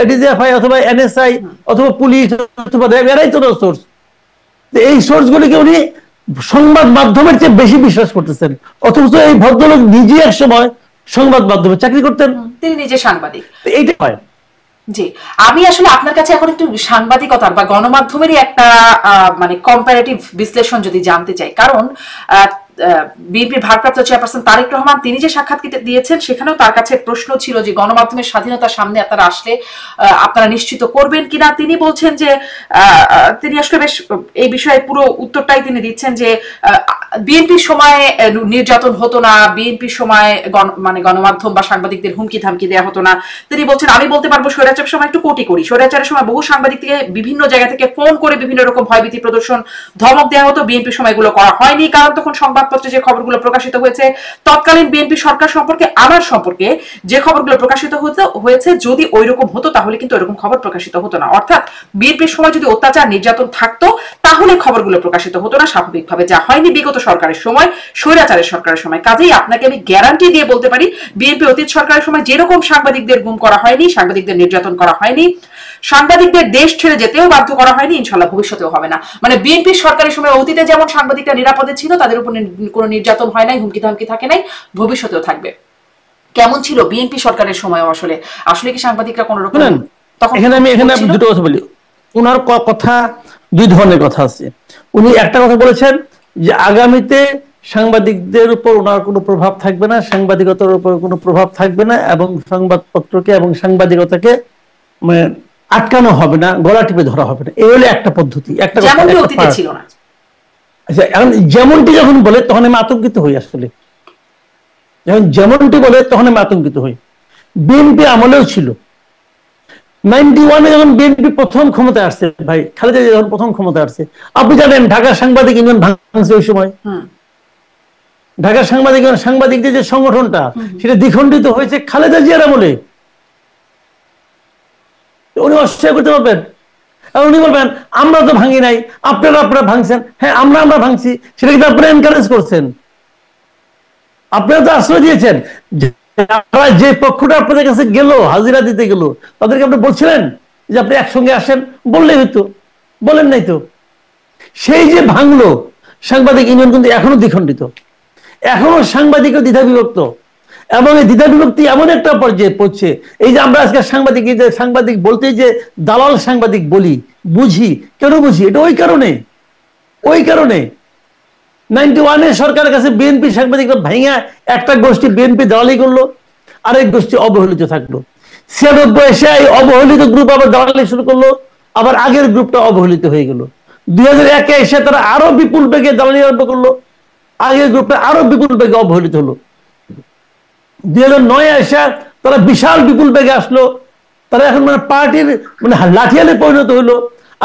ডিজিএফআই অথবা এনএসআই অথবা পুলিশ অথবা র্যাব, এরাই তো সোর্স। এই সোর্স গুলিকে উনি সংবাদ মাধ্যমের চেয়ে বেশি বিশ্বাস করতেছেন, অথচ এই ভদ্রলোক নিজে এক সময় সংবাদ মাধ্যমে চাকরি করতেন, তিনি নিজে সাংবাদিক। এইটা হয়। জি, আমি আসলে আপনার কাছে এখন একটু সাংবাদিকতার বা গণমাধ্যমেরই একটা মানে কম্পারেটিভ বিশ্লেষণ যদি জানতে চাই, কারণ বিএনপির ভারপ্রাপ্ত চেয়ারপারসন তারেক রহমান তিনি যে সাক্ষাৎ দিয়েছেন সেখানেও তার কাছে প্রশ্ন ছিল যে গণমাধ্যমের স্বাধীনতার সামনে আপনারা আসলে আপনারা নিশ্চিত করবেন কিনা। তিনি বলছেন যে তিনি আসলে বেশ এই বিষয়ে পুরো উত্তরটাই তিনি দিচ্ছেন যে বিএনপির সময় নির্যাতন হতো না, বিএনপির সময় মানে গণমাধ্যম বা সাংবাদিকদের হুমকি ধামকি দেওয়া হতো না। তিনি বলছেন আমি বলতে পারবো স্বৈরাচারের সময় একটু কোটি করি, স্বৈরাচারের সময় বহু সাংবাদিককে বিভিন্ন জায়গা থেকে ফোন করে বিভিন্ন রকম ভয়ভীতি প্রদর্শন ধমক দেওয়া হতো, বিএনপির সময় এগুলো করা হয়নি, কারণ তখন সংবাদপত্রে যে খবরগুলো প্রকাশিত হয়েছে তৎকালীন বিএনপি সরকার সম্পর্কে আমার সম্পর্কে যে খবরগুলো প্রকাশিত হয়েছে যদি ওই রকম হতো তাহলে কিন্তু ওইরকম খবর প্রকাশিত হতো না। অর্থাৎ বিএনপির সময় যদি অত্যাচার নির্যাতন থাকতো তাহলে খবরগুলো প্রকাশিত হতো না, স্বাভাবিকভাবে যা হয়নি বিগত সরকারের সময়, স্বৈরাচারের সরকারের সময়। কাজেই আপনাকে আমি গ্যারান্টি দিয়ে বলতে পারি বিএনপি অতীত সরকারের সময় যেরকম সাংবাদিকদের গুম করা হয়নি, সাংবাদিকদের নির্যাতন করা হয়নি, সাংবাদিকদের দেশ ছেড়ে যেতেও বাধ্য করা হয়নি, ইনশাল্লাহ ভবিষ্যতেও হবে না। মানে বিএনপি সরকারের সময় অতীতে যেমন সাংবাদিকরা নিরাপদে ছিল, তাদের উপর কোনো নির্যাতন হয় নাই, হুমকি ধামকি থাকে নাই, ভবিষ্যতেও থাকবে। কেমন ছিল বিএনপি সরকারের সময়ও আসলে আসলে কি সাংবাদিকরা কোনো রকম তখন? এখানে আমি দুটো কথা বলি। ওনার কথা দুই ধরনের কথা আছে। উনি একটা কথা বলেছেন যে আগামীতে সাংবাদিকদের উপর ওনার কোনো প্রভাব থাকবে না, সাংবাদিকতার উপর কোনো প্রভাব থাকবে না, এবং সংবাদপত্রকে এবং সাংবাদিকতাকে মানে আটকানো হবে না, গলা টিপে ধরা হবে না। এই হলো একটা পদ্ধতি, একটা ছিল না। আচ্ছা, এখন যেমনটি যখন বলে তখন আমি আতঙ্কিত হই। আসলে যখন যেমনটি বলে তখন আমি আতঙ্কিত হই। বিএনপি আমলেও ছিল। 91-এ যখন বিএনপি প্রথম ক্ষমতায় আসছে, ভাই খালেদা জিয়া যখন প্রথম ক্ষমতায় আসছে, আপনি জানেন ঢাকা সাংবাদিক ইউনিয়ন ভাঙছে ওই সময়। ঢাকা সাংবাদিকদের যে সংগঠনটা সেটা দ্বিখণ্ডিত হয়েছে খালেদা জিয়ার আমলে। উনি অস্বীকার করতে পারবেন? আর উনি বলবেন আমরা তো ভাঙি নাই, আপনারা ভাঙছেন। হ্যাঁ, আমরা ভাঙছি, সেটা কিন্তু আপনারা এনকারেজ করছেন, আপনারা তো আশ্রয় দিয়েছেন। যে পক্ষটা আপনাদের কাছে গেল হাজিরা দিতে গেল তাদেরকে আপনি বলছিলেন যে আপনি একসঙ্গে আসেন, বললেই হইতো, বলেন নাই তো। সেই যে ভাঙলো সাংবাদিক ইউনিয়ন কিন্তু এখনো দ্বিখণ্ডিত, এখনো সাংবাদিকও দ্বিধা বিভক্ত, এবং এই দ্বিধা বিভক্তি এমন একটা পর্যায়ে পড়ছে। এই যে আমরা আজকে সাংবাদিক বলতে যে দালাল সাংবাদিক বলি, বুঝি কেন বুঝি? এটা ওই কারণে 91-এ সরকারের কাছে বিএনপি সাংবাদিকরা ভাইঙা একটা গোষ্ঠী বিএনপি দালালি করলো, আরেক গোষ্ঠী অবহেলিত থাকলো। 96 এসে এই অবহেলিত গ্রুপ আবার দালালি শুরু করলো, আবার আগের গ্রুপটা অবহেলিত হয়ে গেল। 2001-এ এসে তারা আরো বিপুল বেগে দালালি আরম্ভ করলো, আগের গ্রুপটা আরো বিপুল বেগে অবহেলিত হলো। 2009-এ এসে তারা বিশাল বিপুল বেগে আসলো, তারা এখন মানে পার্টির মানে লাঠিয়ালে পরিণত হলো,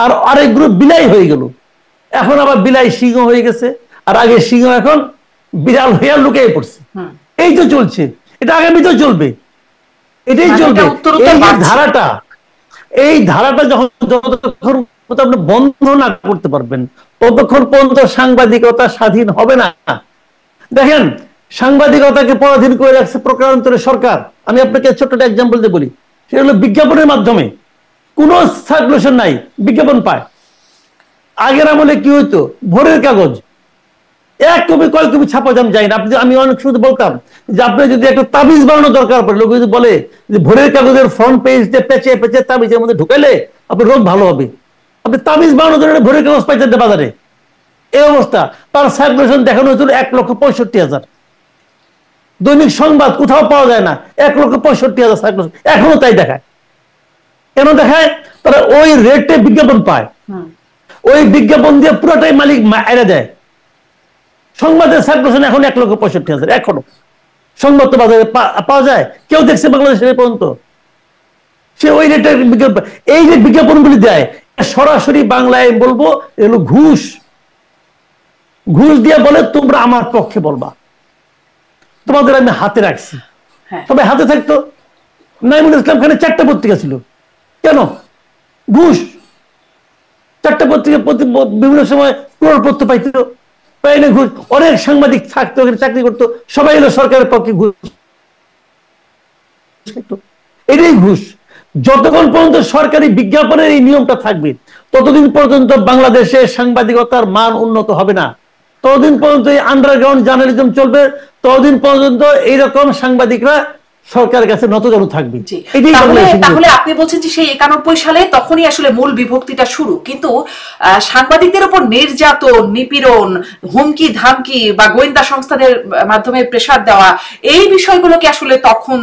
আর আরেক গ্রুপ বিলাই হয়ে গেল। এখন আবার বিলাই সিংহ হয়ে গেছে, আর আগে সিংহ এখন বিড়াল হইয়া লুকিয়ে পড়ছে। এই তো চলছে, এটা আগামীতেও চলবে, এটাই চলবে। এই ধারাটা যতক্ষণ আপনি বন্ধ না করতে পারবেন ততক্ষণ পর্যন্ত সাংবাদিকতা স্বাধীন হবে না। দেখেন, সাংবাদিকতাকে পরাধীন করে রাখছে প্রকারান্তরে সরকার। আমি আপনাকে ছোট্ট একটা এক্সাম্পল দিয়ে বলি, সেটা হলো বিজ্ঞাপনের মাধ্যমে কোনো সার্কুলেশন নাই, বিজ্ঞাপন পায়। আগের আমলে কি হইতো, ভোরের কাগজ এক কপি কয়েক কপি ছাপা যান যায় না। আমি অনেক সময় বলতাম যে আপনি যদি একটা তাবিজ বানানো দরকার পড়ে, লোক যদি বলে যে ভোরের কাগজের ফ্রন্ট পেজটা পেঁচে পেঁচে তাবিজের মধ্যে ঢুকাইলে আপনার রোগ ভালো হবে, আপনি তাবিজ বানানোর জন্য ভরে কাগজ পাইতেন বাজারে, এই অবস্থা। তার সার্কুলেশন দেখানো হয়েছিল 1,65,000। দৈনিক সংবাদ কোথাও পাওয়া যায় না, 1,65,000 সার্কুলেশন, এখনো তাই দেখায়। কেন দেখায়? তারা ওই রেটে বিজ্ঞাপন পায়, ওই বিজ্ঞাপন দিয়ে পুরোটাই মালিক এনে দেয়। সংবাদের সার্কুলেশন এখন 1,65,000, এখনো সংবাদ তো বাজারে পাওয়া যায়, কেউ দেখছে বাংলাদেশের পর্যন্ত? সে ওই রেটের বিজ্ঞাপন, এই যে বিজ্ঞাপনগুলি দেয় সরাসরি বাংলায় বলবো এগুলো ঘুষ। ঘুষ দিয়ে বলে তোমরা আমার পক্ষে বলবা, তোমাদের আমি হাতে রাখছি। তবে হাতে থাকতো নাইমুল ইসলাম খানের 4টা পত্রিকা ছিল, কেন? ঘুষ। 4টা পত্রিকা বিভিন্ন সময় ক্রোড়পত্র পাইছিল, পাইলে ঘুষ। অনেক সাংবাদিক থাকতো, চাকরি করতো, সবাই এলো সরকারের পক্ষে ঘুষ। এটাই ঘুষ। যতক্ষণ পর্যন্ত সরকারি বিজ্ঞাপনের এই নিয়মটা থাকবে ততদিন পর্যন্ত বাংলাদেশে সাংবাদিকতার মান উন্নত হবে না। ততদিন পর্যন্ত এই আন্ডারগ্রাউন্ড জার্নালিজম চলবে, ততদিন পর্যন্ত এইরকম সাংবাদিকরা সরকারের কাছে নতজানু থাকবে। তাহলে আপনি বলছেন যে সেই 91 সালে তখনই আসলে মূল বিভক্তিটা শুরু, কিন্তু সাংবাদিকদের উপর নির্যাতন, নিপীড়ন, হুমকি ধামকি বা গোয়েন্দা সংস্থাদের মাধ্যমে প্রেসার দেওয়া, এই বিষয়গুলো কি আসলে তখন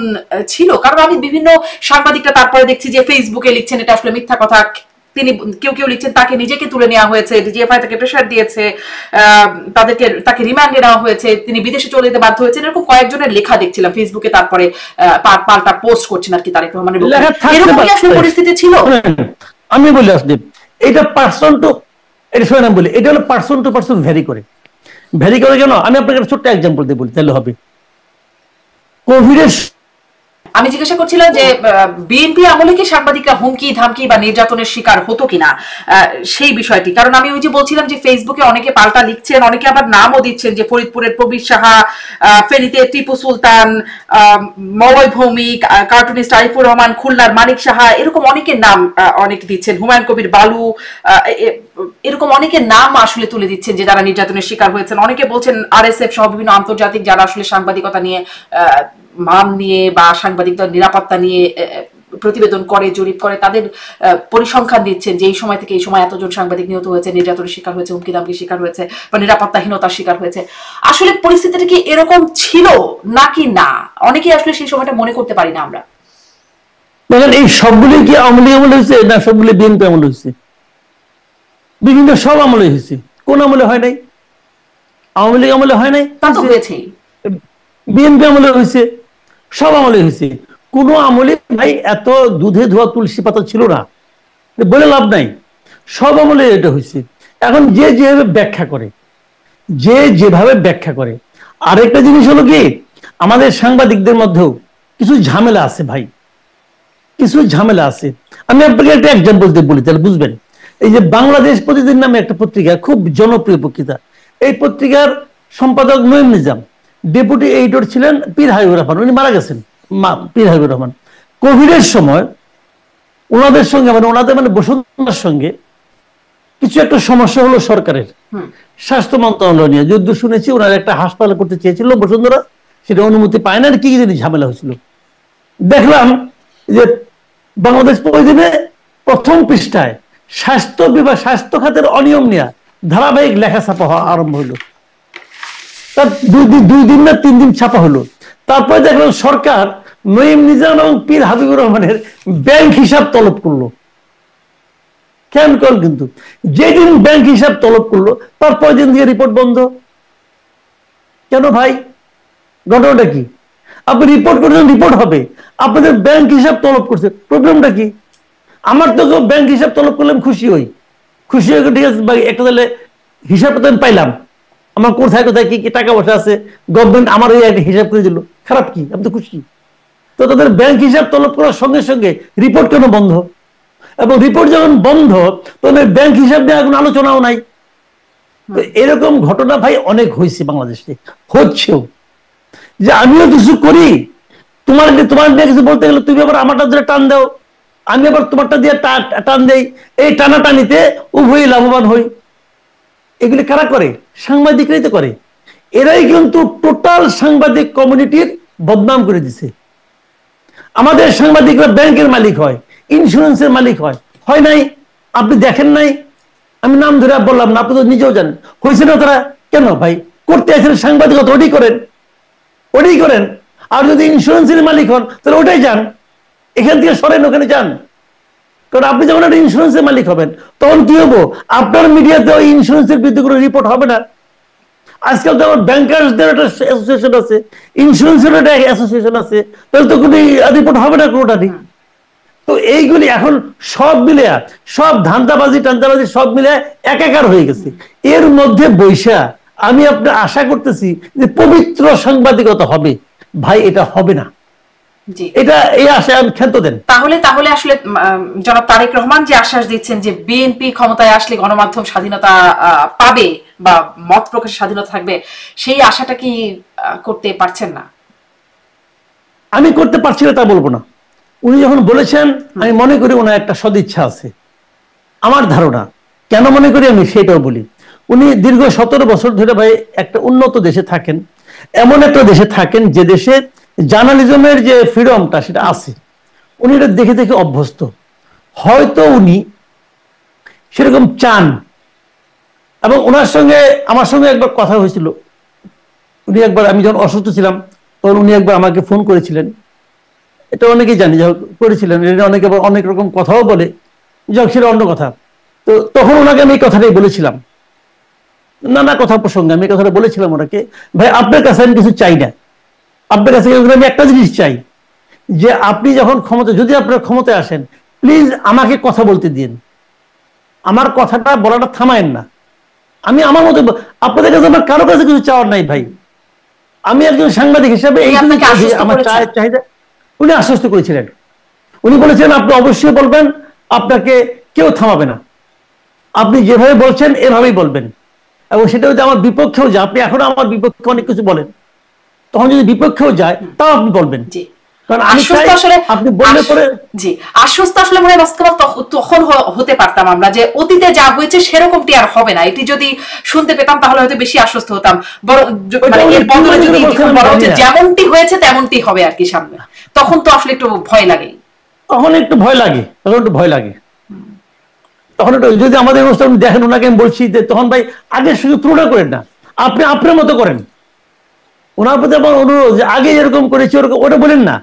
ছিল? কারণ আমি বিভিন্ন সাংবাদিকরা তারপরে দেখছি যে ফেসবুকে লিখছেন এটা আসলে মিথ্যা কথা, তিনি কেউ কেউ লিখছেন তাকে নিজেকে তুলে নেওয়া হয়েছে, ডিজিএফআই তাকে প্রেসার দিয়েছে, তাকে রিমান্ডে নেওয়া হয়েছে, তিনি বিদেশে চলে যেতে বাধ্য হয়েছেন, এরকম কয়েকজনের লেখা দেখছিলাম ফেসবুকে, তারপরে পাল্টা পোস্ট করছেন আর কি তারেক রহমানের। এরকম কি আসলে পরিস্থিতি ছিল? আমি বলি আসলে এটা পার্সন টু, এটা শোনেন বলি, এটা হলো পার্সন টু পার্সন ভ্যারি করে। ভ্যারি করে কেন? আমি আপনাকে ছোট্ট এক্সাম্পল দিয়ে বলি, তাহলে হবে। কোভিডের আমি জিজ্ঞাসা করছিলাম যে বিএনপি আমলে কি সাংবাদিকরা হুমকি ধামকি বা নির্যাতনের শিকার হতো কিনা সেই বিষয়টি। কারণ আমি ওই যে বলছিলাম যে ফেসবুকে অনেকে পাল্টা লিখছেন, অনেকে আবার নামও দিচ্ছেন, যে ফরিদপুরের প্রবীর সাহা, ফেনীতে টিপু সুলতান, মলয় ভৌমিক, কার্টুনিস্ট আরিফুর রহমান, খুলনার মানিক সাহা, এরকম অনেকের নাম অনেকে দিচ্ছেন, হুমায়ুন কবির বালু, এরকম অনেকের নাম আসলে তুলে দিচ্ছেন যে যারা নির্যাতনের শিকার হয়েছেন। অনেকে বলছেন আরএসএফ সহ বিভিন্ন আন্তর্জাতিক যারা আসলে সাংবাদিকতা নিয়ে, মান নিয়ে বা সাংবাদিকদের নিরাপত্তা নিয়ে প্রতিবেদন করে, জরিপ করে, তাদের পরিসংখ্যান দিচ্ছেন যে এই সময় থেকে এই সময় এতজন সাংবাদিক নিহত হয়েছে, নির্যাতনের শিকার হয়েছে, হুমকি ধামকির শিকার হয়েছে বা নিরাপত্তাহীনতার শিকার হয়েছে। আসলে পরিস্থিতিটা কি এরকম ছিল নাকি না? অনেকেই আসলে সেই সময়টা মনে করতে পারি না আমরা। দেখেন, এই সবগুলি কি আওয়ামী লীগ আমলে হয়েছে না সবগুলি বিএনপি আমলে হয়েছে? বিভিন্ন সব আমলে হয়েছে। কোন আমলে হয় নাই? আওয়ামী লীগ আমলে হয় নাই, তা তো হয়েছেই। বিএনপি আমলে হয়েছে, সব আমলে হয়েছে। কোন আমলে ভাই এত দুধে ধোয়া তুলসী পাতা ছিল না, বলে লাভ নাই। সব আমলে এটা হয়েছে। এখন যে যেভাবে ব্যাখ্যা করে, যে যেভাবে ব্যাখ্যা করে। আরেকটা জিনিস হলো কি, আমাদের সাংবাদিকদের মধ্যেও কিছু ঝামেলা আছে ভাই, কিছু ঝামেলা আছে। আমি আপনাকে একটা এক্সাম্পল দিয়ে বলি, তাহলে বুঝবেন। এই যে বাংলাদেশ প্রতিদিন নামে একটা পত্রিকা, খুব জনপ্রিয় পত্রিকা, এই পত্রিকার সম্পাদক নঈম নিজাম, ডেপুটি এডিটর ছিলেন পীর হাবিবুর রহমান, উনি মারা গেছেন, পীর হাবিবুর রহমান। কোভিডের সময় ওনাদের সঙ্গে ওনাদের বসুন্ধরার সঙ্গে কিছু একটা সমস্যা হলো সরকারের, স্বাস্থ্য মন্ত্রণালয় নিয়ে যুদ্ধ শুনেছি, ওনারা একটা হাসপাতাল করতে চেয়েছিল বসুন্ধরা, সেটা অনুমতি পায় না, কি জানি ঝামেলা হয়েছিল। দেখলাম যে বাংলাদেশ প্রতিদিনে প্রথম পৃষ্ঠায় স্বাস্থ্য বিভাগ, স্বাস্থ্য খাতের অনিয়ম নিয়ে ধারাবাহিক লেখা ছাপা হওয়া আরম্ভ হলো। তার 2 দিন না 3 দিন ছাপা হলো। তারপরে দেখলাম সরকার নঈম নিজাম এবং পীর হাবিবুর রহমানের ব্যাংক হিসাব তলব করলো। খেয়াল কর, কিন্তু যেদিন ব্যাংক হিসাব তলব করলো তারপর দিন দিয়ে রিপোর্ট বন্ধ। কেন ভাই? ঘটনাটা কি? আপনি রিপোর্ট করছেন, রিপোর্ট হবে, আপনাদের ব্যাংক হিসাব তলব করছে, প্রবলেমটা কি? আমার তো ব্যাংক হিসাব তলব করলাম, খুশি হই, খুশি হয়ে ঠিক আছে ভাই, একটা তাহলে হিসাবটা তো আমি পাইলাম, আমার কোথায় কোথায় কি কি টাকা পয়সা আছে, গভর্নমেন্ট আমার এই একটা হিসাব করে দিল, খারাপ কি? আমি তো খুশি। তো তাদের ব্যাংক হিসাব তলব করার সঙ্গে সঙ্গে রিপোর্ট কেন বন্ধ? এবং রিপোর্ট যখন বন্ধ তাহলে ব্যাংক হিসাব নিয়ে এখন আলোচনাও নাই। তো এরকম ঘটনা ভাই অনেক হয়েছে বাংলাদেশে, হচ্ছেও। যে আমিও কিছু করি, তোমার নিয়ে কিছু বলতে গেলে তুমি আবার আমারটা ধরে টান দাও, আমি আবার তোমারটা দিয়ে টান দেই, এই টানাটানিতে উভয়ই লাভবান হই। এগুলি কারা করে? সাংবাদিকরাই তো করে। এরাই কিন্তু টোটাল সাংবাদিক কমিউনিটির বদনাম করে দিছে। আমাদের সাংবাদিকরা ব্যাংকের মালিক হয়, ইন্স্যুরেন্সের মালিক হয়, হয় নাই? আপনি দেখেন নাই? আমি নাম ধরে বললাম না, আপনি তো নিজেও জানেন হয়েছে না। তারা কেন ভাই করতে আসেন সাংবাদিকতা? ওটাই করেন, ওটাই করেন। আর যদি ইন্স্যুরেন্সের মালিক হন তাহলে ওটাই যান, এখান থেকে সরেন, ওখানে যান। কারণ আপনি যখন একটা ইন্স্যুরেন্সের মালিক হবেন তখন কি হবো, আপনার মিডিয়াতে ওই ইন্স্যুরেন্সের বিরুদ্ধে কোনো রিপোর্ট হবে না। আজকাল তো আমার ব্যাংকার্সদের একটা অ্যাসোসিয়েশন আছে, ইন্স্যুরেন্সের একটা অ্যাসোসিয়েশন আছে, তাহলে তো কোনো রিপোর্ট হবে না কোনোটারই। তো এইগুলি এখন সব মিলে, সব ধান্দাবাজি টান্দাবাজি সব মিলে একাকার হয়ে গেছে। এর মধ্যে বৈশা আমি আপনার আশা করতেছি যে পবিত্র সাংবাদিকতা হবে, ভাই এটা হবে না। এটা এই আশায় আমি ক্ষান্ত দেন। তাহলে আসলে জনাব তারেক রহমান যে আশ্বাস দিচ্ছেন যে বিএনপি ক্ষমতায় আসলে গণমাধ্যম স্বাধীনতা পাবে বা মত প্রকাশের স্বাধীনতা থাকবে, সেই আশাটা কি করতে পারছেন না? আমি করতে পারছি না তা বলবো না। উনি যখন বলেছেন আমি মনে করি ওনার একটা সদিচ্ছা আছে। আমার ধারণা, কেন মনে করি আমি সেটাও বলি। উনি দীর্ঘ 17 বছর ধরে ভাই একটা উন্নত দেশে থাকেন, এমন একটা দেশে থাকেন যে দেশে জার্নালিজমের যে ফ্রিডমটা সেটা আছে। উনি এটা দেখে দেখে অভ্যস্ত। হয়তো উনি সেরকম চান, এবং ওনার সঙ্গে আমার সঙ্গে একবার কথা হয়েছিল। উনি একবার, আমি যখন অসুস্থ ছিলাম তখন উনি একবার আমাকে ফোন করেছিলেন, এটা অনেকেই জানি করেছিলেন। অনেকে অনেক রকম কথাও বলে, যাক সেটা অন্য কথা। তো তখন ওনাকে আমি এই কথাটাই বলেছিলাম, নানা কথা প্রসঙ্গে আমি এই কথাটা বলেছিলাম ওনাকে, ভাই আপনার কাছে আমি কিছু চাই না, আপনার কাছে আমি একটা জিনিস চাই, যে আপনি যখন ক্ষমতা, যদি আপনার ক্ষমতায় আসেন, প্লিজ আমাকে কথা বলতে দিন, আমার কথাটা বলাটা থামায়েন না। আমি আমার মতো, আপনাদের কাছে আমার কারো কাছে কিছু চাওয়ার নাই ভাই। আমি একজন সাংবাদিক হিসেবে এই আমার চাহিদা উনি আশ্বস্ত করেছিলেন। উনি বলেছেন আপনি অবশ্যই বলবেন, আপনাকে কেউ থামাবে না, আপনি যেভাবে বলছেন এভাবেই বলবেন। এবং সেটা যদি আমার বিপক্ষেও যায়, আপনি এখনো আমার বিপক্ষে অনেক কিছু বলেন, তখন যদি বিপক্ষেও যায় তাও আপনি বলবেন। আশ্বস্ত আসলে মনে হয় তখন হতে পারতাম আমরা, যে অতীতে যা হয়েছে সেরকমটি আর হবে না। এটি যদি শুনতে পেতাম তাহলে হয়তো বেশি আশ্বস্ত হতাম। যেমনটি হয়েছে তেমনটি হবে আর কি সামনে, তখন তো আসলে একটু ভয় লাগে। তখন একটু ভয় লাগে, তখন একটু যদি আমাদের অনুষ্ঠান দেখেন, ওনাকে আমি বলছি যে তখন ভাই আগের সঙ্গে তুলনা করেন না, আপনি আপনার মতো করেন। ওনার প্রতি আমার অনুরোধ যে আগে যেরকম করেছি ওরকম ওটা বলেন না,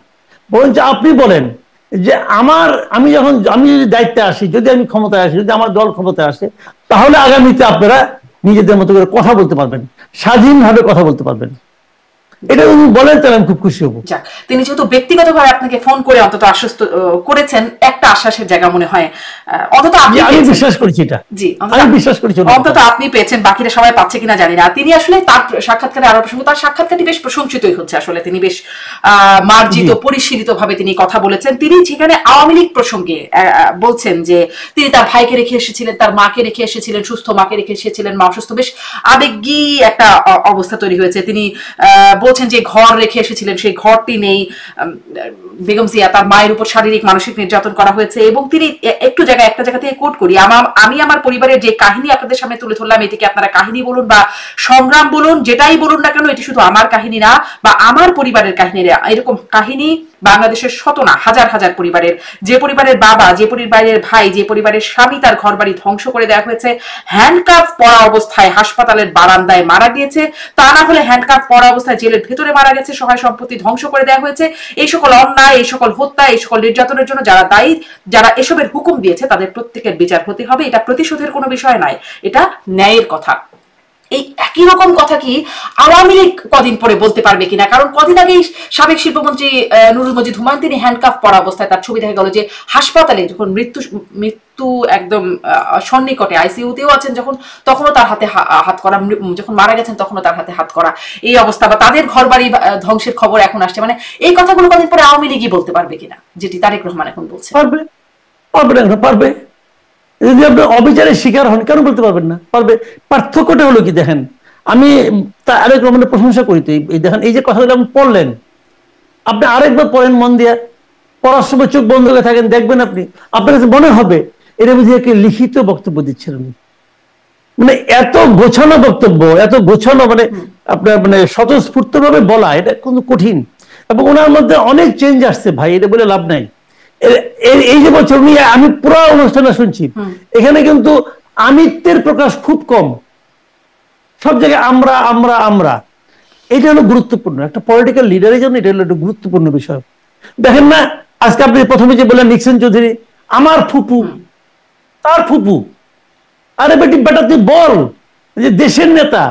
বরঞ্চ আপনি বলেন যে আমি যদি দায়িত্বে আসি, যদি আমি ক্ষমতায় আসি, যদি আমার দল ক্ষমতায় আসে, তাহলে আগামীতে আপনারা নিজেদের মতো করে কথা বলতে পারবেন, স্বাধীনভাবে কথা বলতে পারবেন। এটা উনি বলেন তাহলে আমি খুব খুশি হব। তিনি যেহেতু ব্যক্তিগতভাবে আপনাকে ফোন করে অন্তত আশ্বস্ত করেছেন, একটা আশ্বাসের জায়গা মনে হয় অন্তত আপনি বিশ্বাস করছি এটা। জি, আমি বিশ্বাস করছি অন্তত আপনি পেয়েছেন, বাকিরা সবাই পাচ্ছে কিনা জানি না। তিনি আসলে তার সাক্ষাৎকারে আরো প্রসঙ্গ, তার সাক্ষাৎকারটি বেশ প্রশংসিতই হচ্ছে। আসলে তিনি বেশ মার্জিত পরিশীলিত ভাবে তিনি কথা বলেছেন। তিনি যেখানে আওয়ামী লীগ প্রসঙ্গে বলছেন যে তিনি তার ভাইকে রেখে এসেছিলেন, তার মাকে রেখে এসেছিলেন, সুস্থ মাকে রেখে এসেছিলেন, মা অসুস্থ, বেশ আবেগী একটা অবস্থা তৈরি হয়েছে। তিনি বলছেন যে ঘর রেখে এসেছিলেন, সেই ঘরটি নেই। বেগম জিয়া, তার মায়ের উপর শারীরিক মানসিক নির্যাতন করা হয়েছে। এবং তিনি একটা জায়গা থেকে কোট করি, আমি আমার পরিবারের যে কাহিনী আপনাদের সামনে তুলে ধরলাম, এটিকে আপনারা কাহিনী বলুন বা সংগ্রাম বলুন, যেটাই বলুন না কেন, এটি শুধু আমার কাহিনী না বা আমার পরিবারের কাহিনী। এরকম কাহিনী বাংলাদেশের শত না হাজার হাজার পরিবারের, যে পরিবারের বাবা, যে পরিবারের ভাই, যে পরিবারের স্বামী তার ঘর বাড়ি ধ্বংস করে দেওয়া হয়েছে, হ্যান্ডকাফ পরা অবস্থায় হাসপাতালের বারান্দায় মারা গিয়েছে, তা না হলে হ্যান্ডকাফ পরা অবস্থায় জেলের ভেতরে মারা গেছে, সহায় সম্পত্তি ধ্বংস করে দেওয়া হয়েছে। এই সকল অন্যায়, এই সকল হত্যা, এই সকল নির্যাতনের জন্য যারা দায়ী, যারা এসবের হুকুম দিয়েছে, তাদের প্রত্যেকের বিচার হতে হবে। এটা প্রতিশোধের কোনো বিষয় নয়, এটা ন্যায়ের কথা। এই একই রকম কথা কি আওয়ামী লীগ কদিন পরে বলতে পারবে কিনা? কারণ কদিন আগেই সাবেক শিল্পমন্ত্রী নুরুল মজিদ হুমায়ুন, তিনি হ্যান্ডকাফ পরা অবস্থায় তার ছবি দেখা গেল যে হাসপাতালে যখন মৃত্যু একদম সন্নিকটে, আইসিইউতেও আছেন যখন, তখনও তার হাতে হাত করা, যখন মারা গেছেন তখনও তার হাতে হাত করা, এই অবস্থা। বা তাদের ঘর বাড়ি ধ্বংসের খবর এখন আসছে। মানে এই কথাগুলো কদিন পরে আওয়ামী লীগই বলতে পারবে কিনা, যেটি তারেক রহমান এখন বলছে? পারবে। যদি আপনি অবিচারের শিকার হন, কেন বলতে পারবেন না? পারবে। পার্থক্যটা হলো কি দেখেন, আমি তারেক রহমানের প্রশংসা করি তো, এই দেখেন এই যে কথাগুলো আপনি পড়লেন, আপনি আরেকবার পড়েন মন দিয়া, পড়ার সময় চোখ বন্ধ করে থাকেন, দেখবেন আপনার কাছে মনে হবে এটা বুঝি একটা লিখিত বক্তব্য দিচ্ছেন উনি। মানে এত গোছানো বক্তব্য, এত গোছানো, মানে আপনার মানে স্বতঃস্ফূর্ত ভাবে বলা, এটা কিন্তু কঠিন। এবং ওনার মধ্যে অনেক চেঞ্জ আসছে ভাই, এটা বলে লাভ নাই। এই যে বলছে উনি, আমি পুরো অনুষ্ঠানে শুনছি, এখানে কিন্তু আমিত্বের প্রকাশ খুব কম, সব জায়গায় আমরা আমরা আমরা। এটা হলো গুরুত্বপূর্ণ একটা পলিটিক্যাল লিডারের জন্য, এটা হলো একটা গুরুত্বপূর্ণ বিষয়। দেখেন না, আজকে আপনি প্রথমে যে বললেন নিক্সন চৌধুরী আমার ফুপু, তার ফুপু। আরে বেটা তুই বল যে দেশের নেতা,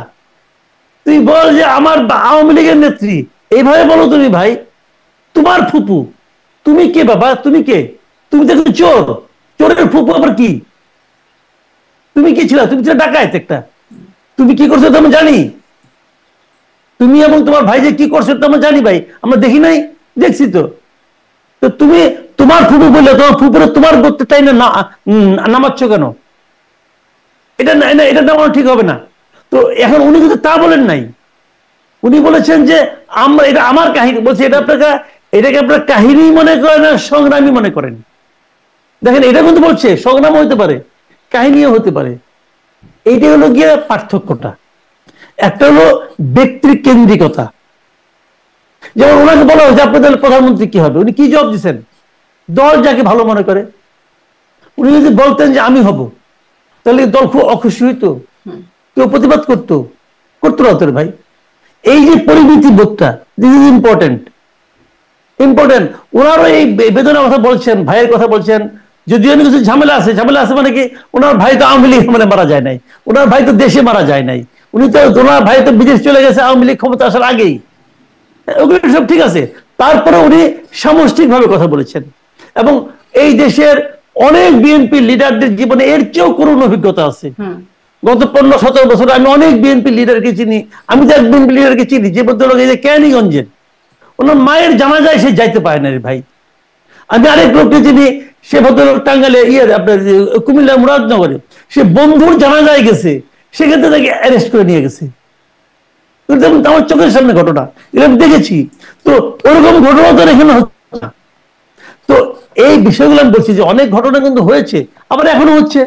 তুই বল যে আমার আওয়ামী লীগের নেত্রী, এইভাবে বলো তুমি ভাই, তোমার ফুপু। তুমি কে বাবা, তুমি কে? তুমি তো চোর, চোরের ফুপু আবার কি? তুমি কি ছিল? তুমি ছিল ডাকাত একটা। তুমি কি করছো তো আমি জানি, তুমি এবং তোমার ভাই যে কি করছো তো আমরা জানি ভাই, আমরা দেখি নাই? দেখছি তো। তো তুমি তোমার ফুপু বললে তোমার ফুপুরে তোমার গোত্রটাই না নামাচ্ছ কেন? এটা না, এটা নামানো ঠিক হবে না। তো এখন উনি কিন্তু তা বলেন নাই, উনি বলেছেন যে আমরা, এটা আমার কাহিনী বলছি, এটাকে আপনার কাহিনী মনে করেন না সংগ্রামী মনে করেন। দেখেন এটা কিন্তু বলছে সংগ্রাম হতে পারে, কাহিনীও হতে পারে। এইটা হলো গিয়ে পার্থক্যটা। একটা হলো ব্যক্তি কেন্দ্রিকতা, যেমন ওনাকে বলা হয়েছে আপনাদের প্রধানমন্ত্রী কি হবে, উনি কি জবাব দিচ্ছেন? দল যাকে ভালো মনে করে। উনি যদি বলতেন যে আমি হব, তাহলে দল খুব অখুশি হইতো, কেউ প্রতিবাদ করতো না তোর ভাই। এই যে পরিমিতি বোধটা, দিস ইজ ইম্পর্টেন্ট। ওনারও এই বেদনার কথা বলছেন, ভাইয়ের কথা বলছেন, যদিও কিছু ঝামেলা আছে মানে কি, ওনার ভাই তো আওয়ামী লীগ মানে মারা যায় নাই, ওনার ভাই তো দেশে মারা যায় নাই, ওনার ভাই তো বিদেশ চলে গেছে আওয়ামী লীগ ক্ষমতা আসার আগেই। ওগুলো সব ঠিক আছে, তারপরে উনি সামষ্টিকভাবে কথা বলেছেন। এবং এই দেশের অনেক বিএনপি লিডারদের জীবনে এর চেয়েও করুণ অভিজ্ঞতা আছে। গত 15-17 বছরে আমি অনেক বিএনপি লিডারকে চিনি। আমি তো এক বিএনপি লিডারকে চিনি যে ভদ্রলোক এই যে ক্যানিগঞ্জের, ওনার মায়ের জানাজায় সে যাইতে পারে না রে ভাই। আমি আরেক লোককে চিনি, সে ভদ্রলোক টাঙ্গালে আপনার কুমিল্লা মুরাদনগরে, সে বন্ধুর জানাজায় গেছে, সেখান থেকে তাকে অ্যারেস্ট করে নিয়ে গেছে। আমার চোখের সামনে ঘটনা, এরকম দেখেছি। তো ওরকম ঘটনা তো এখানে হচ্ছে না। তো এই বিষয়গুলো আমি বলছি যে অনেক ঘটনা কিন্তু হয়েছে, আবার এখনো হচ্ছে।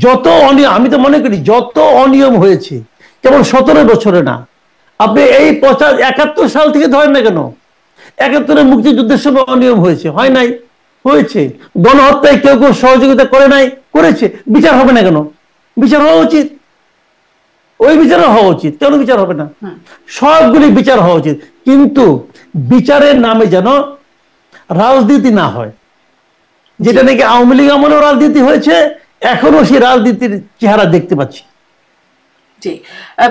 যত অনিয়ম, আমি তো মনে করি যত অনিয়ম হয়েছে, কেবল 17 বছরে না, আপনি এই 71 সাল থেকে ধরেন না কেন, 71-এর মুক্তিযুদ্ধের সময় অনিয়ম হয়েছে, হয় নাই? হয়েছে। গণহত্যায় কেউ কেউ সহযোগিতা করে নাই, করেছে। বিচার হবে না কেন? বিচার হওয়া উচিত, ওই বিচারও হওয়া উচিত। কেন বিচার হবে না? সবগুলি বিচার হওয়া উচিত, কিন্তু বিচারের নামে যেন রাজনীতি না হয়। যেটা নাকি আওয়ামী লীগ আমলেও রাজনীতি হয়েছে, এখনো সেই রাজনীতির চেহারা দেখতে পাচ্ছি। জি,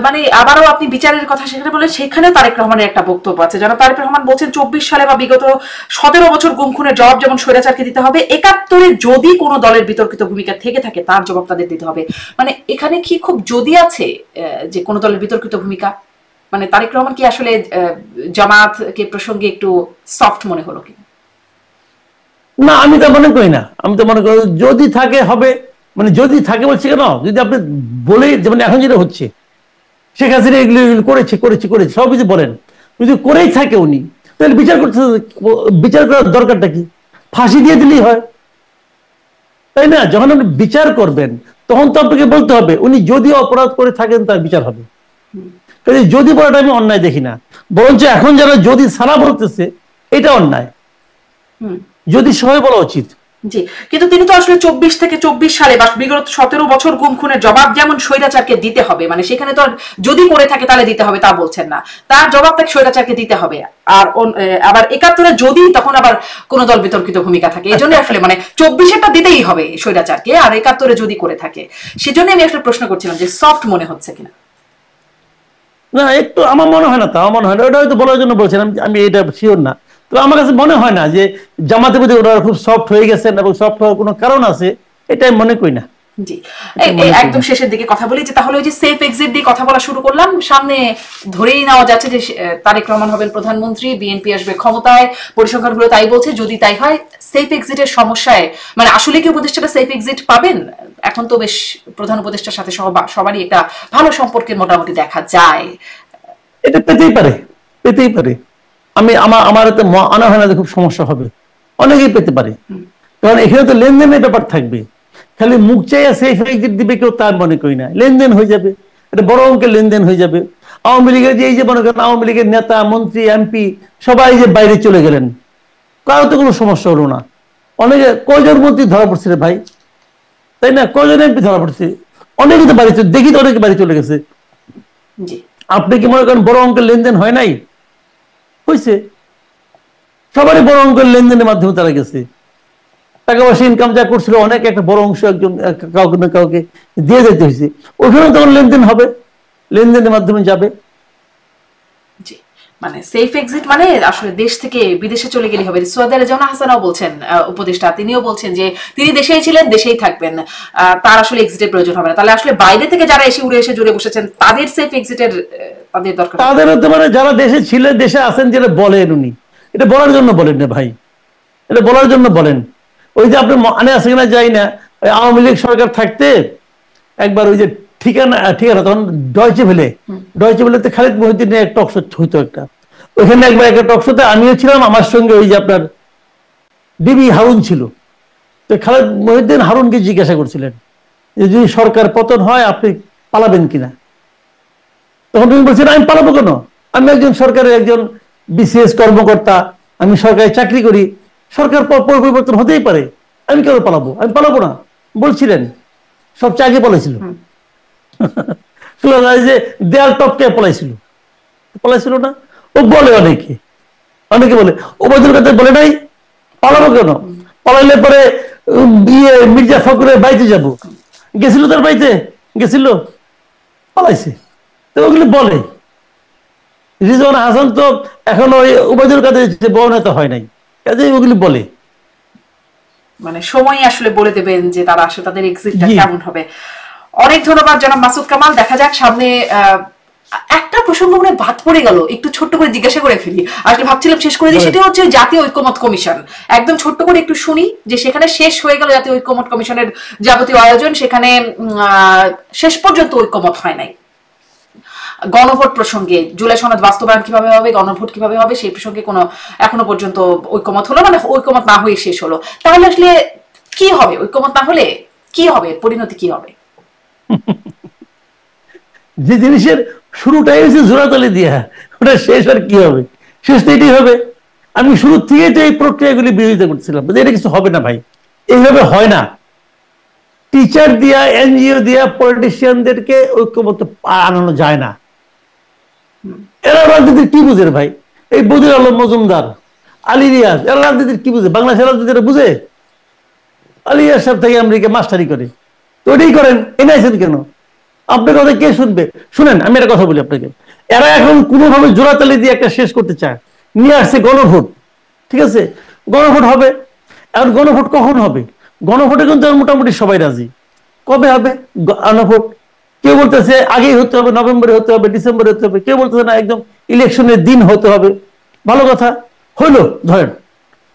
মানে আবারও আপনি বিচারের কথা সেখানে বলেন, সেখানে তারেক রহমানের একটা বক্তব্য আছে। যেন তারেক রহমান বলছেন 24 সালে বা বিগত 17 বছর গুম খুনের জবাব যেমন স্বৈরাচারকে দিতে হবে, 71-এ যদি কোনো দলের বিতর্কিত ভূমিকা থেকে থাকে তার জবাব তাদের দিতে হবে। মানে এখানে কি খুব যদি আছে যে কোনো দলের বিতর্কিত ভূমিকা, মানে তারেক রহমান কি আসলে জামাতকে প্রসঙ্গে একটু সফট মনে হলো কি? না, আমি তো মনে করি না। আমি তো মনে করি যদি থাকে হবে, মানে যদি থাকে বলছি কেন, যদি আপনি বলে, যেমন এখন যেটা হচ্ছে, শেখ হাসিনা এগুলো করেছে করেছে করেছে সব কিছু বলেন, যদি করেই থাকে উনি, তাহলে বিচার করার দরকারটা কি? ফাঁসি দিয়ে দিলেই হয়, তাই না? যখন আপনি বিচার করবেন তখন তো আপনাকে বলতে হবে উনি যদি অপরাধ করে থাকেন তার বিচার হবে। যদি বলাটা আমি অন্যায় দেখি না, বরঞ্চ এখন যারা যদি সারা বলতেছে এটা অন্যায়, যদি সবাই বলা উচিত। জি, কিন্তু তিনি তো আসলে 24 সালে বা বিগত 17 বছর গুম খুনের জবাব যেমন স্বৈরাচারকে দিতে হবে, মানে সেখানে তো যদি করে থাকে তাহলে দিতে হবে তা বলছেন না, তার জবাব তাকে স্বৈরাচারকে দিতে হবে। আর আবার 71-এ যদি তখন আবার কোন দল বিতর্কিত ভূমিকা থাকে, এই জন্য আসলে মানে 24-এরটা দিতেই হবে স্বৈরাচারকে, আর 71-এ যদি করে থাকে, সেজন্য আমি আসলে প্রশ্ন করছিলাম যে সফট মনে হচ্ছে কিনা। না, একটু আমার মনে হয় না, তা আমার মনে হয় না, ওটা হয়তো বলার জন্য বলছিলাম, আমি এটা শিওর না। তো আমার কাছে মনে হয় না যে জামাতে প্রতি ওরা খুব সফট হয়ে গেছেন এবং সফট হওয়ার কোনো কারণ আছে, এটা আমি মনে করি না। জি, একদম শেষের দিকে কথা বলি, যে তাহলে ওই যে সেফ এক্সিট দিয়ে কথা বলা শুরু করলাম, সামনে ধরেই নেওয়া যাচ্ছে যে তারেক রহমান হবেন প্রধানমন্ত্রী, বিএনপি আসবে ক্ষমতায়, পরিসংখ্যানগুলো তাই বলছে। যদি তাই হয়, সেফ এক্সিটের সমস্যায় মানে আসলে কি উপদেষ্টারা সেফ এক্সিট পাবেন? এখন তো বেশ প্রধান উপদেষ্টার সাথে সবারই একটা ভালো সম্পর্কের মোটামুটি দেখা যায়। এটা পেতেই পারে। আমার এতে আনা হয় না যে খুব সমস্যা হবে, অনেকেই পেতে পারে, কারণ এখানে তো লেনদেনের ব্যাপার থাকবে। খালি মুখ চাইয়া সেফ এক্সিট দিবে কেউ, তার মনে করি না। লেনদেন হয়ে যাবে, এটা বড় অঙ্কের লেনদেন হয়ে যাবে। আওয়ামী লীগের যে এই যে মনে করেন আওয়ামী লীগের নেতা মন্ত্রী এমপি সবাই যে বাইরে চলে গেলেন, কারো তো কোনো সমস্যা হলো না। অনেকে কয়জন মন্ত্রী ধরা পড়ছে রে ভাই, তাই না? কয়জন এমপি ধরা পড়ছে, অনেকে তো বাড়ি দেখি তো অনেকে বাড়ি চলে গেছে। আপনি কি মনে করেন বড় অঙ্কের লেনদেন হয় নাই? হয়েছে, সবারই বড় অঙ্কের লেনদেনের মাধ্যমে তারা গেছে। টাকা পয়সা ইনকাম যা করছিল অনেক একটা বড় অংশ একজন কাউকে না কাউকে দিয়ে যেতে হয়েছে, ওখানে তখন লেনদেন হবে, লেনদেনের মাধ্যমে যাবে। মানে সেফ এক্সিট মানে আসলে দেশ থেকে বিদেশে চলে গেলে হবে। সৈয়দ রেজওয়ানা হাসানও বলছেন, উপদেষ্টা, তিনিও বলছেন যে তিনি দেশেই ছিলেন, দেশেই থাকবেন, তার আসলে এক্সিটের প্রয়োজন হবে না। তাহলে আসলে বাইরে থেকে যারা এসে উড়ে এসে জুড়ে বসেছেন তাদের সেফ এক্সিটের তাদের দরকার, তাদের হতে পারে যারা দেশে ছিলেন, দেশে আছেন, যেটা বলেন উনি, এটা বলার জন্য বলেন না ভাই, এটা বলার জন্য বলেন। ওই যে আপনি মানে আছে কিনা যাই না, আওয়ামী লীগ সরকার থাকতে একবার ওই যে ঠিকানা তখন ডয়চে ভেলেতে খালিদ মহিউদ্দিনের একটা টক শো হইতো একটা, ওইখানে একবার একটা টক শোতে আমিও ছিলাম, আমার সঙ্গে ওই যে আপনার ডিবি হারুন ছিল। তো খালিদ মহিউদ্দিন হারুনকে জিজ্ঞাসা করছিলেন যে যদি সরকার পতন হয় আপনি পালাবেন কিনা। তখন তুমি বলছেন আমি পালাবো কেন, আমি একজন সরকারের একজন বিসিএস কর্মকর্তা, আমি সরকারি চাকরি করি, সরকার পরিবর্তন হতেই পারে, আমি কেন পালাবো, আমি পালাবো না বলছিলেন। সবচেয়ে আগে বলেছিল যে দেয়াল টপকে পলাইছিল না, ও বলে অনেকে বলে, ওবায়দুল কাদের বলে নাই পালাবো কেন, পালাইলে পরে মির্জা ফখরুলের বাড়িতে যাব, গেছিল তার বাড়িতে, গেছিল, পালাইছে। তো ওগুলি বলে। রিজওয়ানা হাসান তো এখন ওই ওবায়দুল কাদের বড় নেতা হয় নাই, কাজে ওগুলি বলে। মানে সময় আসলে বলে দেবেন যে তারা আসলে তাদের এক্সিটটা কেমন হবে। অনেক ধন্যবাদ জনাব মাসুদ কামাল। দেখা যাক সামনে। একটা প্রসঙ্গ মনে বাদ পড়ে গেল, একটু ছোট্ট করে জিজ্ঞাসা করে ফেলি, আসলে ভাবছিলাম শেষ করে দিই, সেটা হচ্ছে জাতীয় ঐক্যমত কমিশন। একদম ছোট্ট করে একটু শুনি যে সেখানে শেষ হয়ে গেল জাতীয় ঐক্যমত কমিশনের যাবতীয় আয়োজন, সেখানে শেষ পর্যন্ত ঐক্যমত হয় নাই। গণভোট প্রসঙ্গে জুলাই সনদ বাস্তবায়ন কিভাবে হবে, গণভোট কিভাবে হবে, সেই প্রসঙ্গে কোনো এখনো পর্যন্ত ঐক্যমত হলো, মানে ঐক্যমত না হয়ে শেষ হলো। তাহলে আসলে কি হবে, ঐক্যমত না হলে কি হবে, পরিণতি কি হবে? যে জিনিসের শুরুটাই হয়েছে জোড়াতালি দিয়া, ওটা শেষ আর কি হবে, শেষ তো এটাই হবে। আমি শুরু থেকে তো এই প্রক্রিয়াগুলি বিরোধিতা করছিলাম, এটা কিছু হবে না ভাই, এইভাবে হয় না। টিচার দিয়া, এনজিও দিয়া পলিটিশিয়ানদেরকে ঐক্যমত আনানো যায় না। এরা রাজনীতির কি বুঝে ভাই? এই বদির আলম মজুমদার, আলী রিয়াজ, এরা রাজনীতির কি বুঝে? বাংলাদেশের রাজনীতিরা বুঝে? আলী রিয়াজ সাহেব থেকে আমেরিকা মাস্টারি করে, তো ওটাই করেন, এনেছেন কেন? আপনার কথা কে শুনবে? শুনেন, আমি একটা কথা বলি আপনাকে, এরা এখন কোনোভাবে জোড়াতালি দিয়ে একটা শেষ করতে চায়, নিয়ে আসছে গণভোট। ঠিক আছে, গণভোট হবে। এখন গণভোট কখন হবে? গণভোটে কিন্তু মোটামুটি সবাই রাজি। কবে হবে গণভোট? কেউ বলতেছে আগেই হতে হবে, নভেম্বরে হতে হবে, ডিসেম্বরে হতে হবে, কেউ বলতেছে না একদম ইলেকশনের দিন হতে হবে। ভালো কথা, হইলো ধরেন,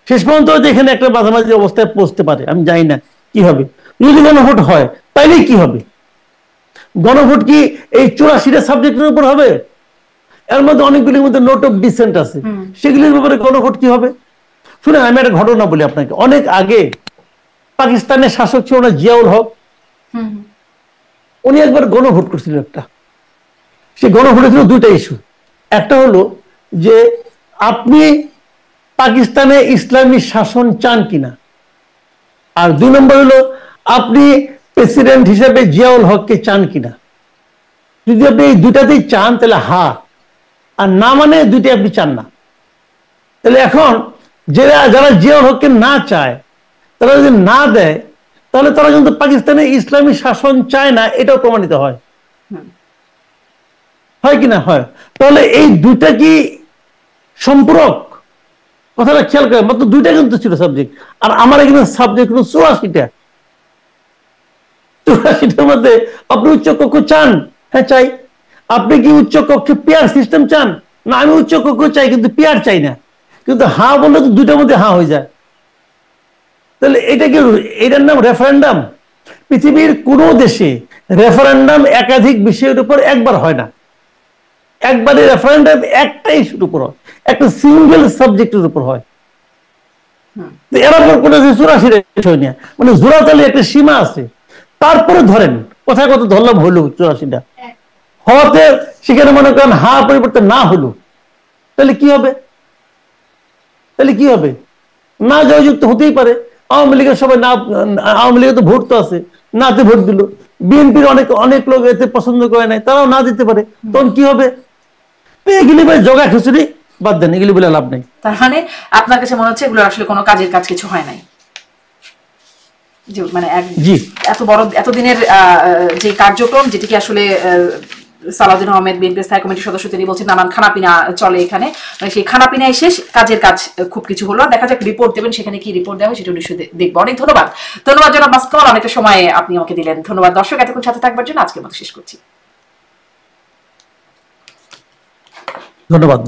শেষ পর্যন্ত এখানে একটা মাঝামাঝি অবস্থায় পৌঁছতে পারে, আমি জানি না কি হবে। যদি গণভোট হয় তাইলেই কি হবে? গণভোট কি এই 84টা সাবজেক্টের উপর হবে? এর মধ্যে অনেকগুলির মধ্যে নোট অফ ডিসেন্ট আছে, সেগুলির ব্যাপারে গণভোট কি হবে? শুনে আমি একটা ঘটনা বলি আপনাকে। অনেক আগে পাকিস্তানের শাসক ছিল না জিয়াউল হক, উনি একবার গণভোট করছিল একটা। সে গণভোটে ছিল দুইটা ইস্যু। একটা হলো যে আপনি পাকিস্তানে ইসলামী শাসন চান কিনা, আর 2 নম্বর হলো আপনি প্রেসিডেন্ট হিসেবে জিয়াউল হককে চান কিনা। যদি আপনি এই দুটাতেই চান তাহলে হা, আর না মানে দুইটাই আপনি চান না। তাহলে এখন যারা জিয়াউল হককে না চায়, তারা যদি না দেয়, তাহলে তারা কিন্তু পাকিস্তানে ইসলামী শাসন চায় না, এটাও প্রমাণিত হয়। হয় কিনা? হয়। তাহলে এই দুইটা কি সম্পূরক? কথাটা খেয়াল করেন, মাত্র দুইটা কিন্তু ছিল সাবজেক্ট, আর আমার এখানে সাবজেক্ট হলো 84টা। 84টার মধ্যে আপনি উচ্চ কক্ষ চান? হ্যাঁ চাই। আপনি কি উচ্চ কক্ষে পেয়ার সিস্টেম চান? না, আমি উচ্চ কক্ষ চাই কিন্তু পেয়ার চাই না। কিন্তু হ্যাঁ বললে তো দুইটার মধ্যে হ্যাঁ হয়ে যায়। তাহলে এটা কি, এটার নাম রেফারেন্ডাম? পৃথিবীর কোন দেশে রেফারেন্ডাম একাধিক বিষয়ের উপর একবার হয় না। একবারে রেফারেন্ডাম একটা ইস্যুর উপর হয়, একটা সিঙ্গেল সাবজেক্টের উপর হয়। এরা কোনো 84 বিষয় নিয়ে মানে জোড়াতালি একটা সীমা আছে। তারপরে ধরেন কোথায় কত ধরলাম হলো 84টা হওয়াতে, সেখানে মনে করেন হা পরিবর্তন না হলো, তাহলে কি হবে? তাহলে কি হবে? না জয়যুক্ত হতেই পারে। আওয়ামী লীগের সবাই না, আওয়ামী লীগের তো ভোট তো আছে, নাতে ভোট দিল, বিএনপির অনেক অনেক লোক এতে পছন্দ করে নাই, তারাও না দিতে পারে, তখন কি হবে? এগুলি ভাই জগা খিচুড়ি, বাদ দেন, এগুলি বলে লাভ নাই। তার মানে আপনার কাছে মনে হচ্ছে এগুলো আসলে কোনো কাজের কাজ কিছু হয় নাই, মানে এত বড় এতদিনের যে কার্যক্রম, যেটিকে আসলে সালাউদ্দিন আহমেদ বিএনপি স্থায়ী কমিটির সদস্য তিনি বলছেন নানান খানাপিনা চলে এখানে, মানে সেই খানাপিনায় শেষ, কাজের কাজ খুব কিছু হলো। দেখা যাক রিপোর্ট দেবেন, সেখানে কি রিপোর্ট দেওয়া হয় সেটা নিশ্চয়ই দেখবো। অনেক ধন্যবাদ জনাব মাসুদ কামাল, অনেকটা সময় আপনি আমাকে দিলেন। ধন্যবাদ দর্শক এতক্ষণ সাথে থাকবার জন্য। আজকের মতো শেষ করছি, ধন্যবাদ।